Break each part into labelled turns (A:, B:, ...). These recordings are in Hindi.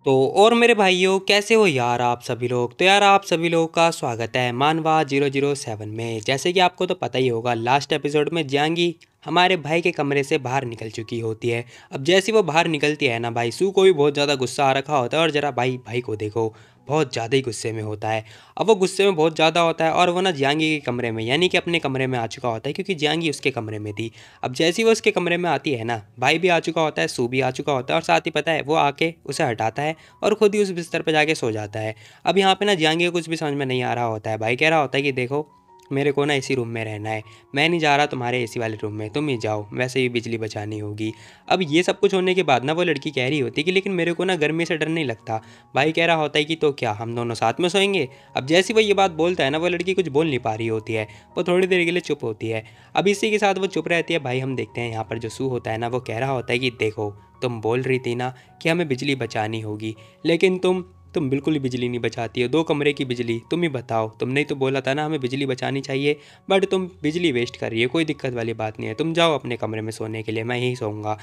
A: तो और मेरे भाइयों कैसे हो यार आप सभी लोग। तो यार आप सभी लोगों का स्वागत है मानवा 007 में। जैसे कि आपको तो पता ही होगा लास्ट एपिसोड में जियांगी हमारे भाई के कमरे से बाहर निकल चुकी होती है। अब जैसी वो बाहर निकलती है ना भाई सू को भी बहुत ज़्यादा गुस्सा आ रखा होता है और ज़रा भाई भाई को देखो बहुत ज़्यादा ही गुस्से में होता है। अब वो गुस्से में बहुत ज़्यादा होता है और वो ना जियांगी के कमरे में यानी कि अपने कमरे में आ चुका होता है क्योंकि जियांगी उसके कमरे में थी। अब जैसी वो उसके कमरे में आती है ना भाई भी आ चुका होता है, सू भी आ चुका होता है और साथ ही पता है वो आके उसे हटाता है और खुद ही उस बिस्तर पर जाके सो जाता है। अब यहाँ पे ना जियांगी को कुछ भी समझ में नहीं आ रहा होता है। भाई कह रहा होता है कि देखो मेरे को ना एसी रूम में रहना है, मैं नहीं जा रहा तुम्हारे एसी वाले रूम में, तुम ही जाओ, वैसे ही बिजली बचानी होगी। अब ये सब कुछ होने के बाद ना वो लड़की कह रही होती है कि लेकिन मेरे को ना गर्मी से डर नहीं लगता। भाई कह रहा होता है कि तो क्या हम दोनों साथ में सोएंगे। अब जैसी वो ये बात बोलता है ना वो लड़की कुछ बोल नहीं पा रही होती है, वो थोड़ी देर के लिए चुप होती है। अब इसी के साथ वो चुप रहती है। भाई हम देखते हैं यहाँ पर जो सू होता है ना वो कह रहा होता है कि देखो तुम बोल रही थी ना कि हमें बिजली बचानी होगी, लेकिन तुम बिल्कुल ही बिजली नहीं बचाती हो। 2 कमरे की बिजली तुम ही बताओ, तुमने ही तो बोला था ना हमें बिजली बचानी चाहिए, बट तुम बिजली वेस्ट कर रही है। कोई दिक्कत वाली बात नहीं है, तुम जाओ अपने कमरे में सोने के लिए, मैं यहीं सोऊंगा।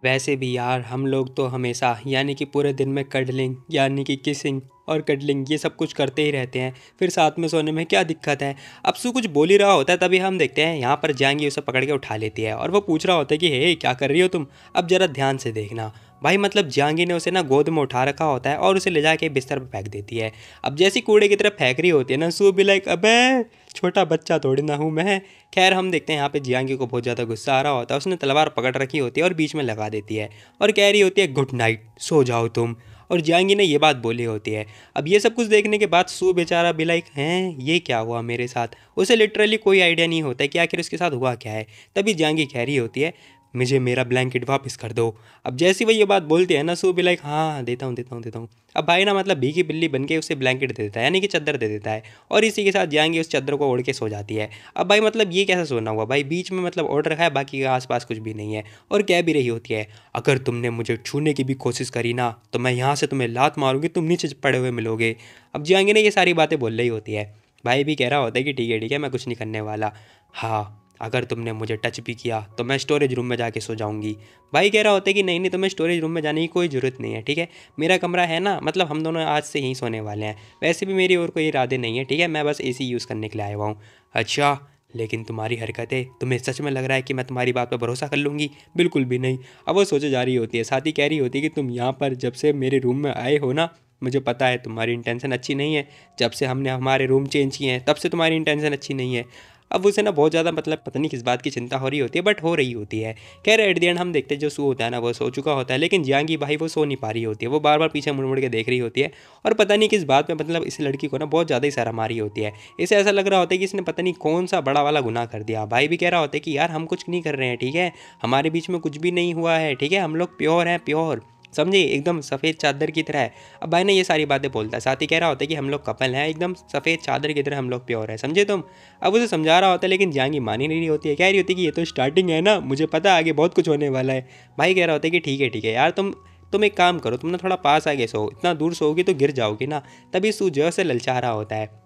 A: वैसे भी यार हम लोग तो हमेशा यानी कि पूरे दिन में कडलिंग यानी कि किसिंग और कडलिंग ये सब कुछ करते ही रहते हैं, फिर साथ में सोने में क्या दिक्कत है। अब सू कुछ बोल ही रहा होता है तभी हम देखते हैं यहाँ पर जाएंगी उसे पकड़ के उठा लेती है और वो पूछ रहा होता है कि हे क्या कर रही हो तुम, अब ज़रा ध्यान से देखना। भाई मतलब जहांगीर ने उसे ना गोद में उठा रखा होता है और उसे ले जाके बिस्तर पर फेंक देती है। अब जैसी कूड़े की तरफ फेंक रही होती है ना सू भी लाइक अबे छोटा बच्चा थोड़ी ना हूँ मैं। खैर हम देखते हैं यहाँ पे जियांगी को बहुत ज़्यादा गुस्सा आ रहा होता है, उसने तलवार पकड़ रखी होती है और बीच में लगा देती है और कह रही होती है गुड नाइट, सो जाओ तुम। और जियांगी ने ये बात बोली होती है। अब ये सब कुछ देखने के बाद सू बेचारा भी लाइक हैं ये क्या हुआ मेरे साथ, उसे लिटरली कोई आइडिया नहीं होता है कि आखिर उसके साथ हुआ क्या है। तभी जियांगी कह रही होती है मुझे मेरा ब्लैंकेट वापस कर दो। अब जैसी वो ये बात बोलती है ना सू भी लाइक हाँ देता हूँ देता हूँ देता हूँ। अब भाई ना मतलब भीगी बिल्ली बन के उसे ब्लैंकेट दे देता है यानी कि चादर दे देता है और इसी के साथ जाएंगे उस चादर को ओढ़ के सो जाती है। अब भाई मतलब ये कैसा सोना हुआ, भाई बीच में मतलब ओढ़ रखा है, बाकी के आसपास कुछ भी नहीं है। और कह भी रही होती है अगर तुमने मुझे छूने की भी कोशिश करी ना तो मैं यहाँ से तुम्हें लात मारूंगी, तुम नीचे पड़े हुए मिलोगे। अब जाएंगे ने ये सारी बातें बोल रही होती है। भाई भी कह रहा होता है कि ठीक है मैं कुछ नहीं करने वाला। हाँ अगर तुमने मुझे टच भी किया तो मैं स्टोरेज रूम में जाके सो जाऊंगी। भाई कह रहा होता है कि नहीं नहीं तुम्हें स्टोरेज रूम में जाने की कोई ज़रूरत नहीं है, ठीक है मेरा कमरा है ना, मतलब हम दोनों आज से यहीं सोने वाले हैं। वैसे भी मेरी और कोई इरादे नहीं है, ठीक है मैं बस एसी यूज़ करने के लिए आया हुआ हूँ। अच्छा लेकिन तुम्हारी हरकतें, तुम्हें सच में लग रहा है कि मैं तुम्हारी बात पर भरोसा कर लूँगी? बिल्कुल भी नहीं। अब वो सोचे जा रही होती है, साथ ही कह रही होती है कि तुम यहाँ पर जब से मेरे रूम में आए हो ना मुझे पता है तुम्हारी इंटेंशन अच्छी नहीं है, जब से हमने हमारे रूम चेंज किए हैं तब से तुम्हारी इंटेंशन अच्छी नहीं है। अब उसे ना बहुत ज़्यादा मतलब पता नहीं किस बात की चिंता हो रही होती है बट हो रही होती है। खैर एट द एंड हम देखते हैं जो सू होता है ना वो सो चुका होता है, लेकिन जियांगी भाई वो सो नहीं पा रही होती है, वो बार बार पीछे मुड़ मुड़ के देख रही होती है और पता नहीं किस बात में मतलब इस लड़की को ना बहुत ज़्यादा ही शर्म आ रही होती है। इसे ऐसा लग रहा होता है कि इसने पता नहीं कौन सा बड़ा वाला गुनाह कर दिया। भाई भी कह रहा होता है कि यार हम कुछ नहीं कर रहे हैं, ठीक है हमारे बीच में कुछ भी नहीं हुआ है, ठीक है हम लोग प्योर हैं, प्योर समझे एकदम सफ़ेद चादर की तरह है। अब भाई ने ये सारी बातें बोलता है, साथ ही कह रहा होता है कि हम लोग कपल हैं, एकदम सफ़ेद चादर की तरह हम लोग प्योर है, समझे तुम। अब उसे समझा रहा होता है लेकिन जांगी मान ही नहीं रही होती है, कह रही होती है कि ये तो स्टार्टिंग है ना, मुझे पता है आगे बहुत कुछ होने वाला है। भाई कह रहा होता है कि ठीक है यार तुम एक काम करो, तुम ना थोड़ा पास आगे सो, इतना दूर सोओगी तो गिर जाओगी ना। तभी सू जो से ललचा रहा होता है।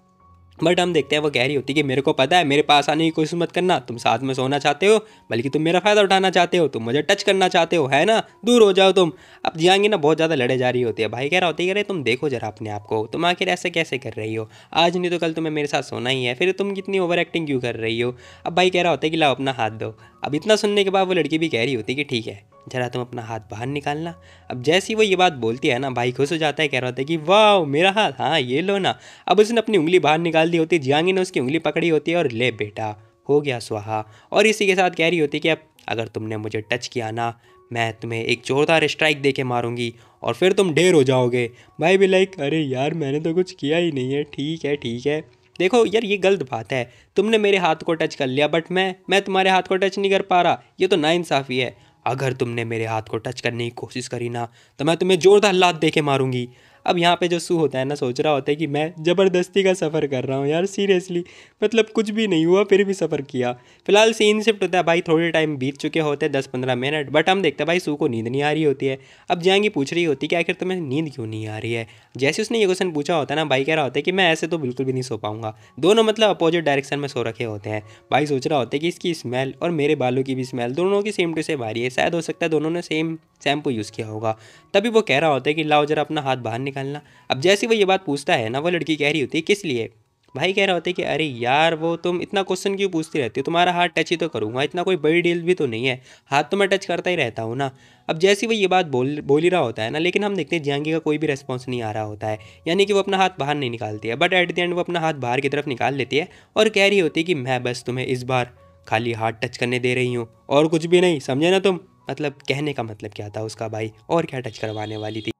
A: बट हम देखते हैं वो कह रही होती है कि मेरे को पता है मेरे पास आने की कोशिश मत करना, तुम साथ में सोना चाहते हो, बल्कि तुम मेरा फ़ायदा उठाना चाहते हो, तुम मुझे टच करना चाहते हो है ना, दूर हो जाओ तुम। अब जियांगी ना बहुत ज़्यादा लड़े जा रही होती है। भाई कह रहा होता है अरे तुम देखो जरा अपने आप को, तुम आखिर ऐसे कैसे कर रही हो, आज नहीं तो कल तुम्हें मेरे साथ सोना ही है, फिर तुम कितनी ओवर एक्टिंग क्यों कर रही हो। अब भाई कह रहा होता है कि लाओ अपना हाथ दो। अब इतना सुनने के बाद वो लड़की भी कह रही होती है कि ठीक है जरा तुम अपना हाथ बाहर निकालना। अब जैसी वो ये बात बोलती है ना भाई खुश हो जाता है, कह रहा होता है कि वाह मेरा हाथ, हाँ ये लो ना। अब उसने अपनी उंगली बाहर निकाल दी होती है, जियांगी ने उसकी उंगली पकड़ी होती है और ले बेटा हो गया स्वाहा। और इसी के साथ कह रही होती है कि अब अगर तुमने मुझे टच किया ना मैं तुम्हें एक जोरदार स्ट्राइक दे के मारूंगी और फिर तुम ढेर हो जाओगे। भाई भी लाइक अरे यार मैंने तो कुछ किया ही नहीं है, ठीक है देखो यार ये गलत बात है, तुमने मेरे हाथ को टच कर लिया बट मैं तुम्हारे हाथ को टच नहीं कर पा रहा, ये तो नाइंसाफ़ी है। अगर तुमने मेरे हाथ को टच करने की कोशिश करी ना तो मैं तुम्हें जोरदार लात दे के मारूंगी। अब यहाँ पे जो सू होता है ना, सोच रहा होता है कि मैं ज़बरदस्ती का सफ़र कर रहा हूँ यार, सीरियसली मतलब कुछ भी नहीं हुआ फिर भी सफ़र किया। फिलहाल सीन शिफ्ट होता है भाई, थोड़े टाइम बीत चुके होते हैं 10-15 मिनट, बट हम देखते हैं भाई सू को नींद नहीं आ रही होती है। अब जियांगी पूछ रही होती है कि आखिर तुम्हें नींद क्यों नहीं आ रही है। जैसे उसने ये क्वेश्चन पूछा होता है ना, भाई कह रहा होता है कि मैं ऐसे तो बिल्कुल भी नहीं सो पाऊंगा। दोनों मतलब अपोजिट डायरेक्शन में सो रखे होते हैं। भाई सोच रहा होता है कि इसकी स्मेल और मेरे बालों की भी स्मेल दोनों की सेम टू सेम आ रही है, शायद हो सकता है दोनों ने सेम शैम्पू यूज़ किया होगा। तभी वो कह रहा होता है कि लाओ जरा अपना हाथ बाहर निकालना। अब जैसे वो ये बात पूछता है ना, वो लड़की कह रही होती है किस लिए। भाई कह रहा होता है कि अरे यार वो तुम इतना क्वेश्चन क्यों पूछती रहती हो, तुम्हारा हाथ टच ही तो करूँगा, इतना कोई बड़ी डील भी तो नहीं है, हाथ तो मैं टच करता ही रहता हूँ ना। अब जैसे वो ये बात बोल ही रहा होता है ना, लेकिन हम देखते हैं जियांगी का कोई भी रेस्पॉन्स नहीं आ रहा होता है, यानी कि वो अपना हाथ बाहर नहीं निकालती है। बट एट द एंड वो अपना हाथ बाहर की तरफ निकाल लेती है और कह रही होती है कि मैं बस तुम्हें इस बार खाली हाथ टच करने दे रही हूँ और कुछ भी नहीं, समझे ना तुम। मतलब कहने का मतलब क्या था उसका भाई, और क्या टच करवाने वाली थी।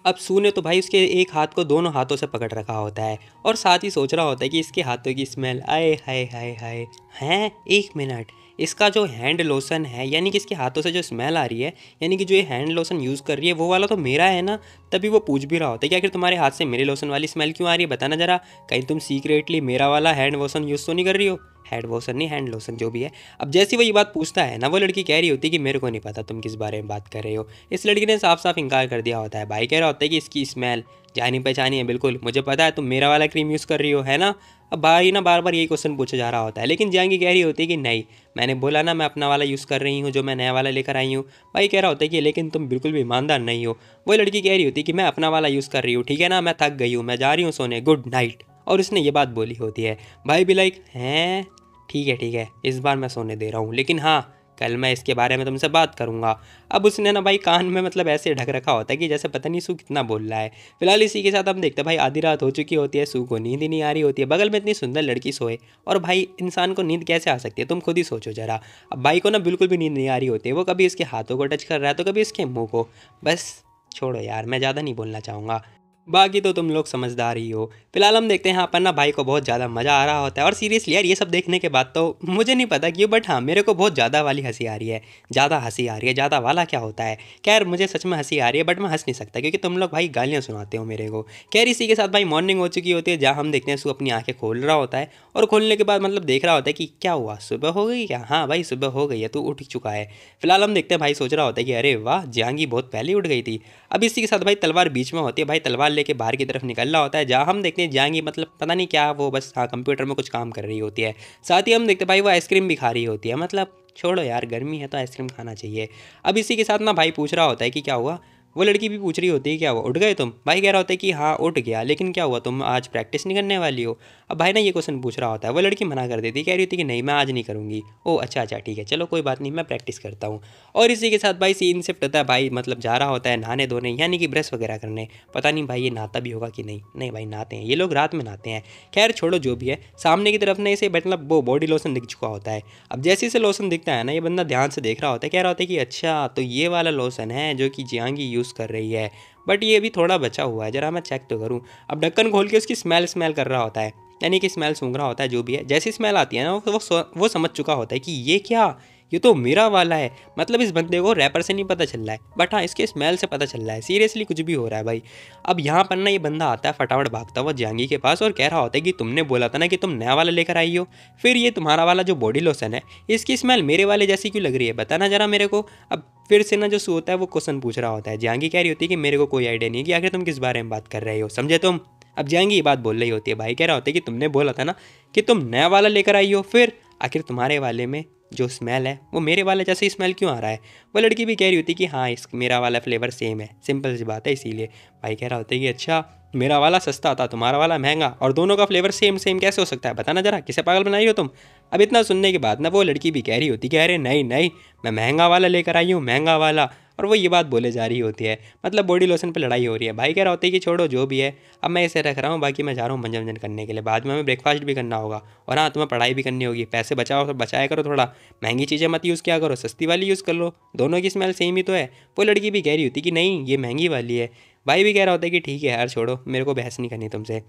A: अब सू ने तो भाई उसके एक हाथ को दोनों हाथों से पकड़ रखा होता है और साथ ही सोच रहा होता है कि इसके हाथों की स्मेल, आए हाय हाय हाय। हैं, एक मिनट, इसका जो हैंड लोशन है, यानी कि इसके हाथों से जो स्मेल आ रही है, यानी कि जो ये हैंड लोशन यूज़ कर रही है वो वाला तो मेरा है ना। तभी वो पूछ भी रहा होता है कि आखिर तुम्हारे हाथ से मेरे लोशन वाली स्मेल क्यों आ रही है, बताना जरा, कहीं तुम सीक्रेटली मेरा वाला हैंड लोशन यूज़ तो नहीं कर रही हो। हेड वॉशन नहीं, हैंड लोशन जो भी है। अब जैसे वो ये बात पूछता है ना, वो लड़की कह रही होती है कि मेरे को नहीं पता तुम किस बारे में बात कर रहे हो। इस लड़की ने साफ साफ इंकार कर दिया होता है। भाई कह रहा होता है कि इसकी स्मेल जानी पहचानी है बिल्कुल, मुझे पता है तुम मेरा वाला क्रीम यूज़ कर रही हो, है ना। अब भाई ना बार बार यही क्वेश्चन पूछा जा रहा होता है, लेकिन जियांगी कह रही होती है कि नहीं, मैंने बोला ना मैं अपना वाला यूज़ कर रही हूँ, जो मैं नया वाला लेकर आई हूँ। भाई कह रहा होता है कि लेकिन तुम बिल्कुल भी ईमानदार नहीं हो। वही लड़की कह रही होती है कि मैं अपना वाला यूज़ कर रही हूँ, ठीक है ना, मैं थक गई हूँ, मैं जा रही हूँ सोने, गुड नाइट। और उसने ये बात बोली होती है। भाई भी लाइक हैं, ठीक है, इस बार मैं सोने दे रहा हूँ, लेकिन हाँ कल मैं इसके बारे में तुमसे बात करूँगा। अब उसने ना भाई कान में मतलब ऐसे ढक रखा होता है कि जैसे पता नहीं सू कितना बोल रहा है। फिलहाल इसी के साथ हम देखते हैं भाई आधी रात हो चुकी होती है, सू को नींद ही नहीं आ रही होती है, बगल में इतनी सुंदर लड़की सोए, और भाई इंसान को नींद कैसे आ सकती है, तुम खुद ही सोचो जरा। अब भाई को ना बिल्कुल भी नींद नहीं आ रही होती है, वो कभी इसके हाथों को टच कर रहा है तो कभी इसके मुँह को। बस छोड़ो यार, मैं ज़्यादा नहीं बोलना चाहूँगा, बाकी तो तुम लोग समझदार ही हो। फिलहाल हम देखते हैं यहाँ पर ना भाई को बहुत ज़्यादा मज़ा आ रहा होता है, और सीरियसली यार ये सब देखने के बाद तो मुझे नहीं पता क्यों, बट हाँ मेरे को बहुत ज़्यादा वाली हंसी आ रही है। ज़्यादा हंसी आ रही है, ज़्यादा वाला क्या होता है। खैर मुझे सच में हंसी आ रही है, बट मैं हंस नहीं सकता क्योंकि तुम लोग भाई गालियाँ सुनाते हो मेरे को। खैर इसी के साथ भाई मॉर्निंग हो चुकी होती है, जहाँ हम देखते हैं सू अपनी आँखें खोल रहा होता है, और खोलने के बाद मतलब देख रहा होता है कि क्या हुआ, सुबह हो गई क्या। हाँ भाई सुबह हो गई है, तू उठ चुका है। फिलहाल हम देखते हैं भाई सोच रहा होता है कि अरे वाह, जियांगी बहुत पहले उठ गई थी। अब इसी के साथ भाई तलवार बीच में होती है, भाई तलवार लेके बाहर की तरफ निकल रहा होता है, जहाँ हम देखते हैं जियांगी मतलब पता नहीं क्या, वो बस हाँ कंप्यूटर में कुछ काम कर रही होती है। साथ ही हम देखते हैं भाई वो आइसक्रीम भी खा रही होती है, मतलब छोड़ो यार, गर्मी है तो आइसक्रीम खाना चाहिए। अब इसी के साथ ना भाई पूछ रहा होता है कि क्या हुआ। वो लड़की भी पूछ रही होती है क्या हुआ, उठ गए तुम। भाई कह रहा होता है कि हाँ उठ गया, लेकिन क्या हुआ, तुम आज प्रैक्टिस नहीं करने वाली हो। अब भाई ना ये क्वेश्चन पूछ रहा होता है, वो लड़की मना कर देती है, कह रही होती है कि नहीं मैं आज नहीं करूँगी। ओ अच्छा अच्छा ठीक है, चलो कोई बात नहीं, मैं प्रैक्टिस करता हूँ। और इसी के साथ भाई सीन शिफ्ट होता है, भाई मतलब जा रहा होता है नहाने धोने, यानी कि ब्रश वगैरह करने। पता नहीं भाई ये नहाता भी होगा कि नहीं, नहीं भाई नहाते हैं ये लोग, रात में नहाते हैं। खैर छोड़ो जो भी है, सामने की तरफ ना इसे मतलब वो बॉडी लोशन दिख चुका होता है। अब जैसे इसे लोशन दिखता है ना, ये बंदा ध्यान से देख रहा होता है, कह रहा होता है कि अच्छा तो ये वाला लोशन है जो कि जियांगी यूज़ कर रही है, बट ये भी थोड़ा बचा हुआ है, जरा मैं चेक तो करूँ। अब ढक्कन खोल के उसकी स्मेल कर रहा होता है, यानी कि स्मेल सूंघ रहा होता है जो भी है। जैसी स्मेल आती है ना वो समझ चुका होता है कि ये क्या, ये तो मेरा वाला है। मतलब इस बंदे को रैपर से नहीं पता चल रहा है, बट हाँ इसके स्मेल से पता चल रहा है, सीरियसली कुछ भी हो रहा है भाई। अब यहाँ पर ना ये बंदा आता है फटाफट भागता हुआ जियांगी के पास, और कह रहा होता है कि तुमने बोला था ना कि तुम नया वाला लेकर आई हो, फिर ये तुम्हारा वाला जो बॉडी लोशन है इसकी स्मेल मेरे वाले जैसी क्यों लग रही है, बताना जरा मेरे को। अब फिर से ना जो सू होता है वो क्वेश्चन पूछ रहा होता है। जियांगी कह रही होती है कि मेरे को कोई आइडिया नहीं कि आखिर तुम किस बारे में बात कर रहे हो, समझे तुम। अब जियांगी ये बात बोल रही होती है, भाई कह रहा होता है कि तुमने बोला था ना कि तुम नया वाला लेकर आई हो, फिर आखिर तुम्हारे वाले में जो स्मेल है वो मेरे वाले जैसे स्मेल क्यों आ रहा है। वो लड़की भी कह रही होती है कि हाँ इस मेरा वाला फ्लेवर सेम है, सिंपल सी बात है इसीलिए। भाई कह रहा होता है कि अच्छा मेरा वाला सस्ता था तुम्हारा वाला महंगा, और दोनों का फ्लेवर सेम सेम कैसे हो सकता है, बताना जरा, किसे पागल बनाई हो तुम। अब इतना सुनने के बाद ना वो लड़की भी कह रही होती है कि अरे नहीं नहीं, मैं महंगा वाला लेकर आई हूँ, महंगा वाला। और वो ये बात बोले जा रही होती है, मतलब बॉडी लोशन पे लड़ाई हो रही है। भाई कह रहा होता है कि छोड़ो जो भी है, अब मैं इसे रख रहा हूँ, बाकी मैं जा रहा हूँ मंजन करने के लिए, बाद में हमें ब्रेकफास्ट भी करना होगा, और हाँ तुम्हें पढ़ाई भी करनी होगी, पैसे बचाओ तो बचाया करो थोड़ा, महंगी चीज़ें मत यूज़ किया करो, सस्ती वाली यूज़ कर लो, दोनों की स्मेल सेम ही तो है। वो लड़की भी कह रही होती कि नहीं ये महंगी वाली है। भाई भी कह रहा होता है कि ठीक है यार छोड़ो, मेरे को बहस नहीं करनी तुमसे।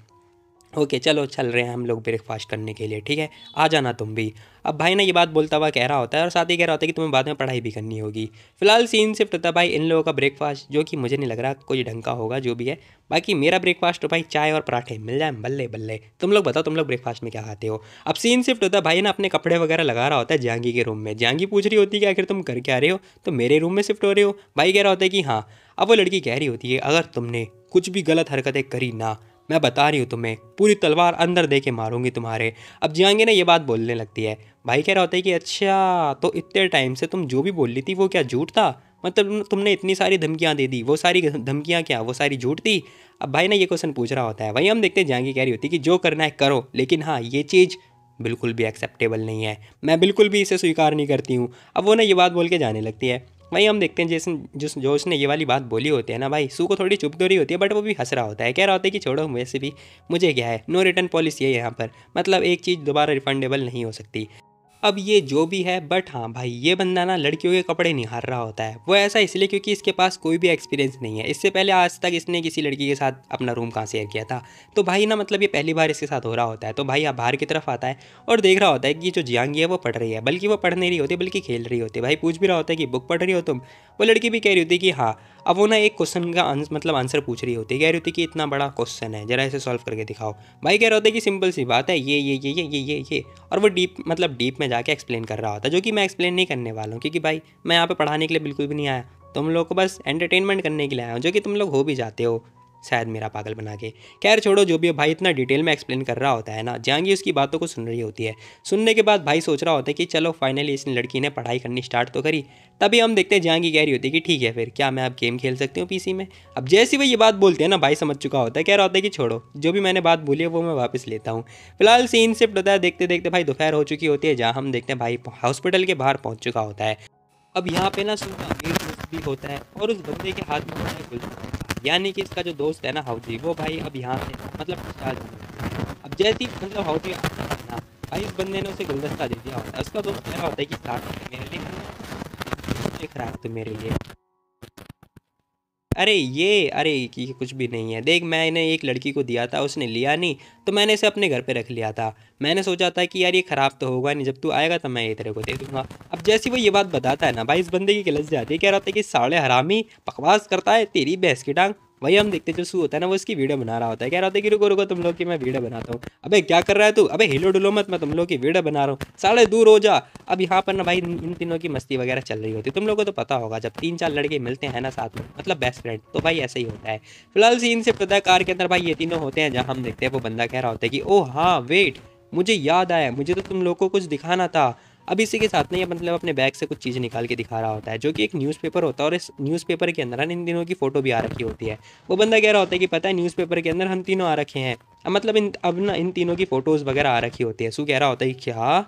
A: ओके चलो चल रहे हैं हम लोग ब्रेकफास्ट करने के लिए, ठीक है, आ जाना तुम भी। अब भाई ना ये बात बोलता हुआ कह रहा होता है और साथ ही कह रहा होता है कि तुम्हें बाद में पढ़ाई भी करनी होगी। फिलहाल सीन शिफ्ट होता है भाई इन लोगों का ब्रेकफास्ट, जो कि मुझे नहीं लग रहा कोई ढंग का होगा जो भी है। बाकी मेरा ब्रेकफास्ट तो भाई चाय और पराठे मिल जाए बल्ले बल्ले। तुम लोग बताओ तुम लोग ब्रेकफास्ट में क्या खाते हो। अब सीन शिफ्ट होता है भाई ना अपने कपड़े वगैरह लगा रहा होता है जहांगी के रूम में। जहांगी पूछ रही होती है कि आखिर तुम कर क्या रहे हो, तो मेरे रूम में शिफ्ट हो रहे हो। भाई कह रहा होता है कि हाँ। अब वो लड़की कह रही होती है अगर तुमने कुछ भी गलत हरकतें करी ना, मैं बता रही हूँ तुम्हें पूरी तलवार अंदर दे के मारूंगी तुम्हारे। अब जियांगी ने ये बात बोलने लगती है। भाई कह रहा होता है कि अच्छा तो इतने टाइम से तुम जो भी बोल रही थी वो क्या झूठ था, मतलब तुमने इतनी सारी धमकियाँ दे दी, वो सारी धमकियाँ क्या वो सारी झूठ थी। अब भाई ना ये क्वेश्चन पूछ रहा होता है। वहीं हम देखते हैं जियांगी कह रही होती है कि जो करना है करो, लेकिन हाँ ये चीज़ बिल्कुल भी एक्सेप्टेबल नहीं है, मैं बिल्कुल भी इसे स्वीकार नहीं करती हूँ। अब वो ना ये बात बोल के जाने लगती है। वहीं हम देखते हैं जैसे जो उसने ये वाली बात बोली होती है ना भाई, सू को थोड़ी चुप तो रही होती है बट वो भी हंस रहा होता है। कह रहा होता है कि छोड़ो वैसे भी मुझे क्या है, नो रिटर्न पॉलिसी है यहाँ पर, मतलब एक चीज़ दोबारा रिफंडेबल नहीं हो सकती। अब ये जो भी है बट हाँ भाई ये बंदा ना लड़कियों के कपड़े निहार रहा होता है। वो ऐसा इसलिए क्योंकि इसके पास कोई भी एक्सपीरियंस नहीं है, इससे पहले आज तक इसने किसी लड़की के साथ अपना रूम कहाँ शेयर किया था। तो भाई ना मतलब ये पहली बार इसके साथ हो रहा होता है। तो भाई अब बाहर की तरफ आता है और देख रहा होता है कि जो जियांगी है वो पढ़ रही है, बल्कि वो पढ़ नहीं रही होती बल्कि खेल रही होती है। भाई पूछ भी रहा होता है कि बुक पढ़ रही हो तुम, वो लड़की भी कह रही होती है कि हाँ। अब वो ना एक क्वेश्चन का मतलब आंसर पूछ रही होती है, कह रही होती है कि इतना बड़ा क्वेश्चन है जरा इसे सॉल्व करके दिखाओ। भाई कह रहा होता है कि सिंपल सी बात है ये और वो डीप में जाके एक्सप्लेन कर रहा होता है, जो कि मैं एक्सप्लेन नहीं करने वाला हूँ क्योंकि भाई मैं यहाँ पे पढ़ाने के लिए बिल्कुल भी नहीं आया, तुम लोग को बस एंटरटेनमेंट करने के लिए आया हूँ, जो कि तुम लोग हो भी जाते हो शायद मेरा पागल बना के। खैर छोड़ो जो भी है, भाई इतना डिटेल में एक्सप्लेन कर रहा होता है ना, जहांगीर उसकी बातों को सुन रही होती है। सुनने के बाद भाई सोच रहा होता है कि चलो फाइनली इस लड़की ने पढ़ाई करनी स्टार्ट तो करी। तभी हम देखते हैं जहांगीर कह रही होती है कि ठीक है फिर क्या मैं अब गेम खेल सकती हूँ पीसी में। अब जैसे ही वो ये बात बोलते हैं ना भाई समझ चुका होता है, कह रहा होता है कि छोड़ो जो भी मैंने बात बोली है वो मैं वापस लेता हूँ। फिलहाल सीन शिफ्ट होता है, देखते देखते भाई दोपहर हो चुकी होती है, जहाँ हम देखते हैं भाई हॉस्पिटल के बाहर पहुँच चुका होता है। अब यहाँ पे ना सुनना अमीर दोस्त भी होता है और उस बंदे के हाथ में होता है गुलदस्ता, यानी कि इसका जो दोस्त है ना हाउजी, वो भाई अब यहाँ से मतलब डिस्चार्ज हो। अब जैसे ही मतलब हाउजी आता है ना भाई, इस बंदे ने उसे गुलदस्ता दे दिया होता है। उसका दोस्त कह रहा होता है कि स्टार्ट मेरे लिए देख रहा है तो मेरे लिए। अरे कि कुछ भी नहीं है, देख मैंने एक लड़की को दिया था उसने लिया नहीं, तो मैंने इसे अपने घर पे रख लिया था। मैंने सोचा था कि यार ये ख़राब तो होगा नहीं, जब तू आएगा तो मैं ये तेरे को दे दूंगा। अब जैसे वो ये बात बताता है ना भाई, इस बंदे की गिलस जाती है, कह रहा था कि साले हरामी बकवास करता है तेरी भैंस की टांग। वही हम देखते जो सू होता है ना, वो इसकी वीडियो बना रहा होता है, कह रहा होता है कि रुको रुको तुम लोग की मैं वीडियो बनाता हूँ। अबे क्या कर रहा है तू, अबे हिलो डुलो मत, मैं तुम लोग की वीडियो बना रहा हूँ, साले दूर हो जा। अब यहाँ पर ना भाई इन तीनों की मस्ती वगैरह चल रही होती है। तुम लोगों को तो पता होगा जब तीन चार लड़के मिलते हैं ना साथ में, मतलब बेस्ट फ्रेंड, तो भाई ऐसा ही होता है। फिलहाल सीन से पता है कार के अंदर भाई ये तीनों होते हैं, जहाँ हम देखते हैं वो बंदा कह रहा होता है कि ओह हाँ वेट, मुझे याद आया, मुझे तो तुम लोग को कुछ दिखाना था। अब इसी के साथ में ये मतलब अपने बैग से कुछ चीज़ निकाल के दिखा रहा होता है, जो कि एक न्यूज़पेपर होता है, और इस न्यूज़पेपर के अंदर इन तीनों की फ़ोटो भी आ रखी होती है। वो बंदा कह रहा होता है कि पता है न्यूज़पेपर के अंदर हम तीनों आ रखे हैं, अब मतलब अब ना इन तीनों की फ़ोटोज़ वगैरह आ रखी होती है। सू कह रहा होता है कि क्या,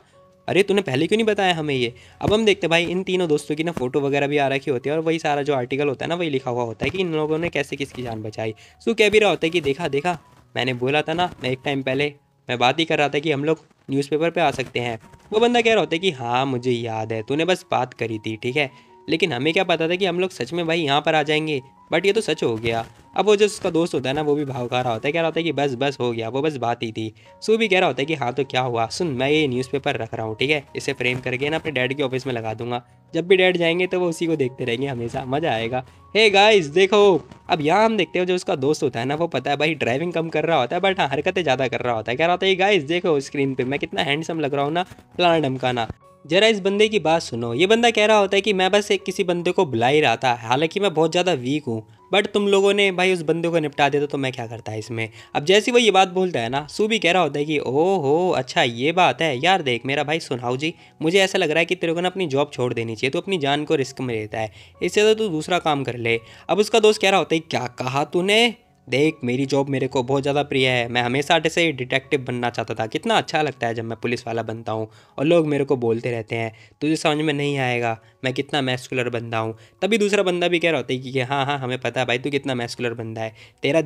A: अरे तूने पहले क्यों नहीं बताया हमें ये। अब हम देखते हैं भाई इन तीनों दोस्तों की ना फ़ोटो वगैरह भी आ रखी होती है, और वही सारा जो आर्टिकल होता है ना वही लिखा हुआ होता है कि इन लोगों ने कैसे किसकी जान बचाई। सू कह भी रहा होता है कि देखा देखा, मैंने बोला था ना, मैं एक टाइम पहले मैं बात ही कर रहा था कि हम लोग न्यूज़पेपर पे आ सकते हैं। वो बंदा कह रहा होता है कि हाँ मुझे याद है, तूने बस बात करी थी ठीक है, लेकिन हमें क्या पता था कि हम लोग सच में भाई यहाँ पर आ जाएंगे, बट ये तो सच हो गया। अब वो जो उसका दोस्त होता है ना वो भी भाव खा रहा होता है, कह रहा होता है कि बस बस हो गया, वो बस बात ही थी। सू भी कह रहा होता है कि हाँ तो क्या हुआ, सुन मैं ये न्यूज़पेपर रख रहा हूँ ठीक है, इसे फ्रेम करके ना अपने डैड के ऑफिस में लगा दूंगा, जब भी डैड जाएंगे तो वो उसी को देखते रहेंगे हमेशा, मज़ा आएगा। हे गाइस देखो। अब यहाँ हम देखते हो जो उसका दोस्त होता है ना, वो पता है भाई ड्राइविंग कम कर रहा होता है बट हाँ हरकतें ज़्यादा कर रहा होता है। कह रहा होता है गाइस देखो स्क्रीन पे मैं कितना हैंडसम लग रहा हूँ ना, फलाना ढमकाना। जरा इस बंदे की बात सुनो। ये बंदा कह रहा होता है कि मैं बस एक किसी बंदे को बुला ही रहा था, हालांकि मैं बहुत ज़्यादा वीक हूँ, बट तुम लोगों ने भाई उस बंदे को निपटा दिया तो मैं क्या करता है इसमें। अब जैसे ही वो ये बात बोलता है ना, सू भी कह रहा होता है कि ओहो अच्छा ये बात है यार, देख मेरा भाई सुनाओ जी, मुझे ऐसा लग रहा है कि तेरे को ना अपनी जॉब छोड़ देनी चाहिए, तो अपनी जान को रिस्क में लेता है, इससे तो तू दूसरा काम कर ले। अब उसका दोस्त कह रहा होता है क्या कहा तूने, देख मेरी जॉब मेरे को बहुत ज़्यादा प्रिय है, मैं हमेशा से डिटेक्टिव बनना चाहता था, कितना अच्छा लगता है जब मैं पुलिस वाला बनता हूँ और लोग मेरे को बोलते रहते हैं, तुझे समझ में नहीं आएगा मैं कितना मैस्कुलर बंदा हूँ। तभी दूसरा बंदा भी कह रहा होता है कि हाँ हाँ हमें पता है भाई तू कितना मैस्कुलर बंदा है, तेरे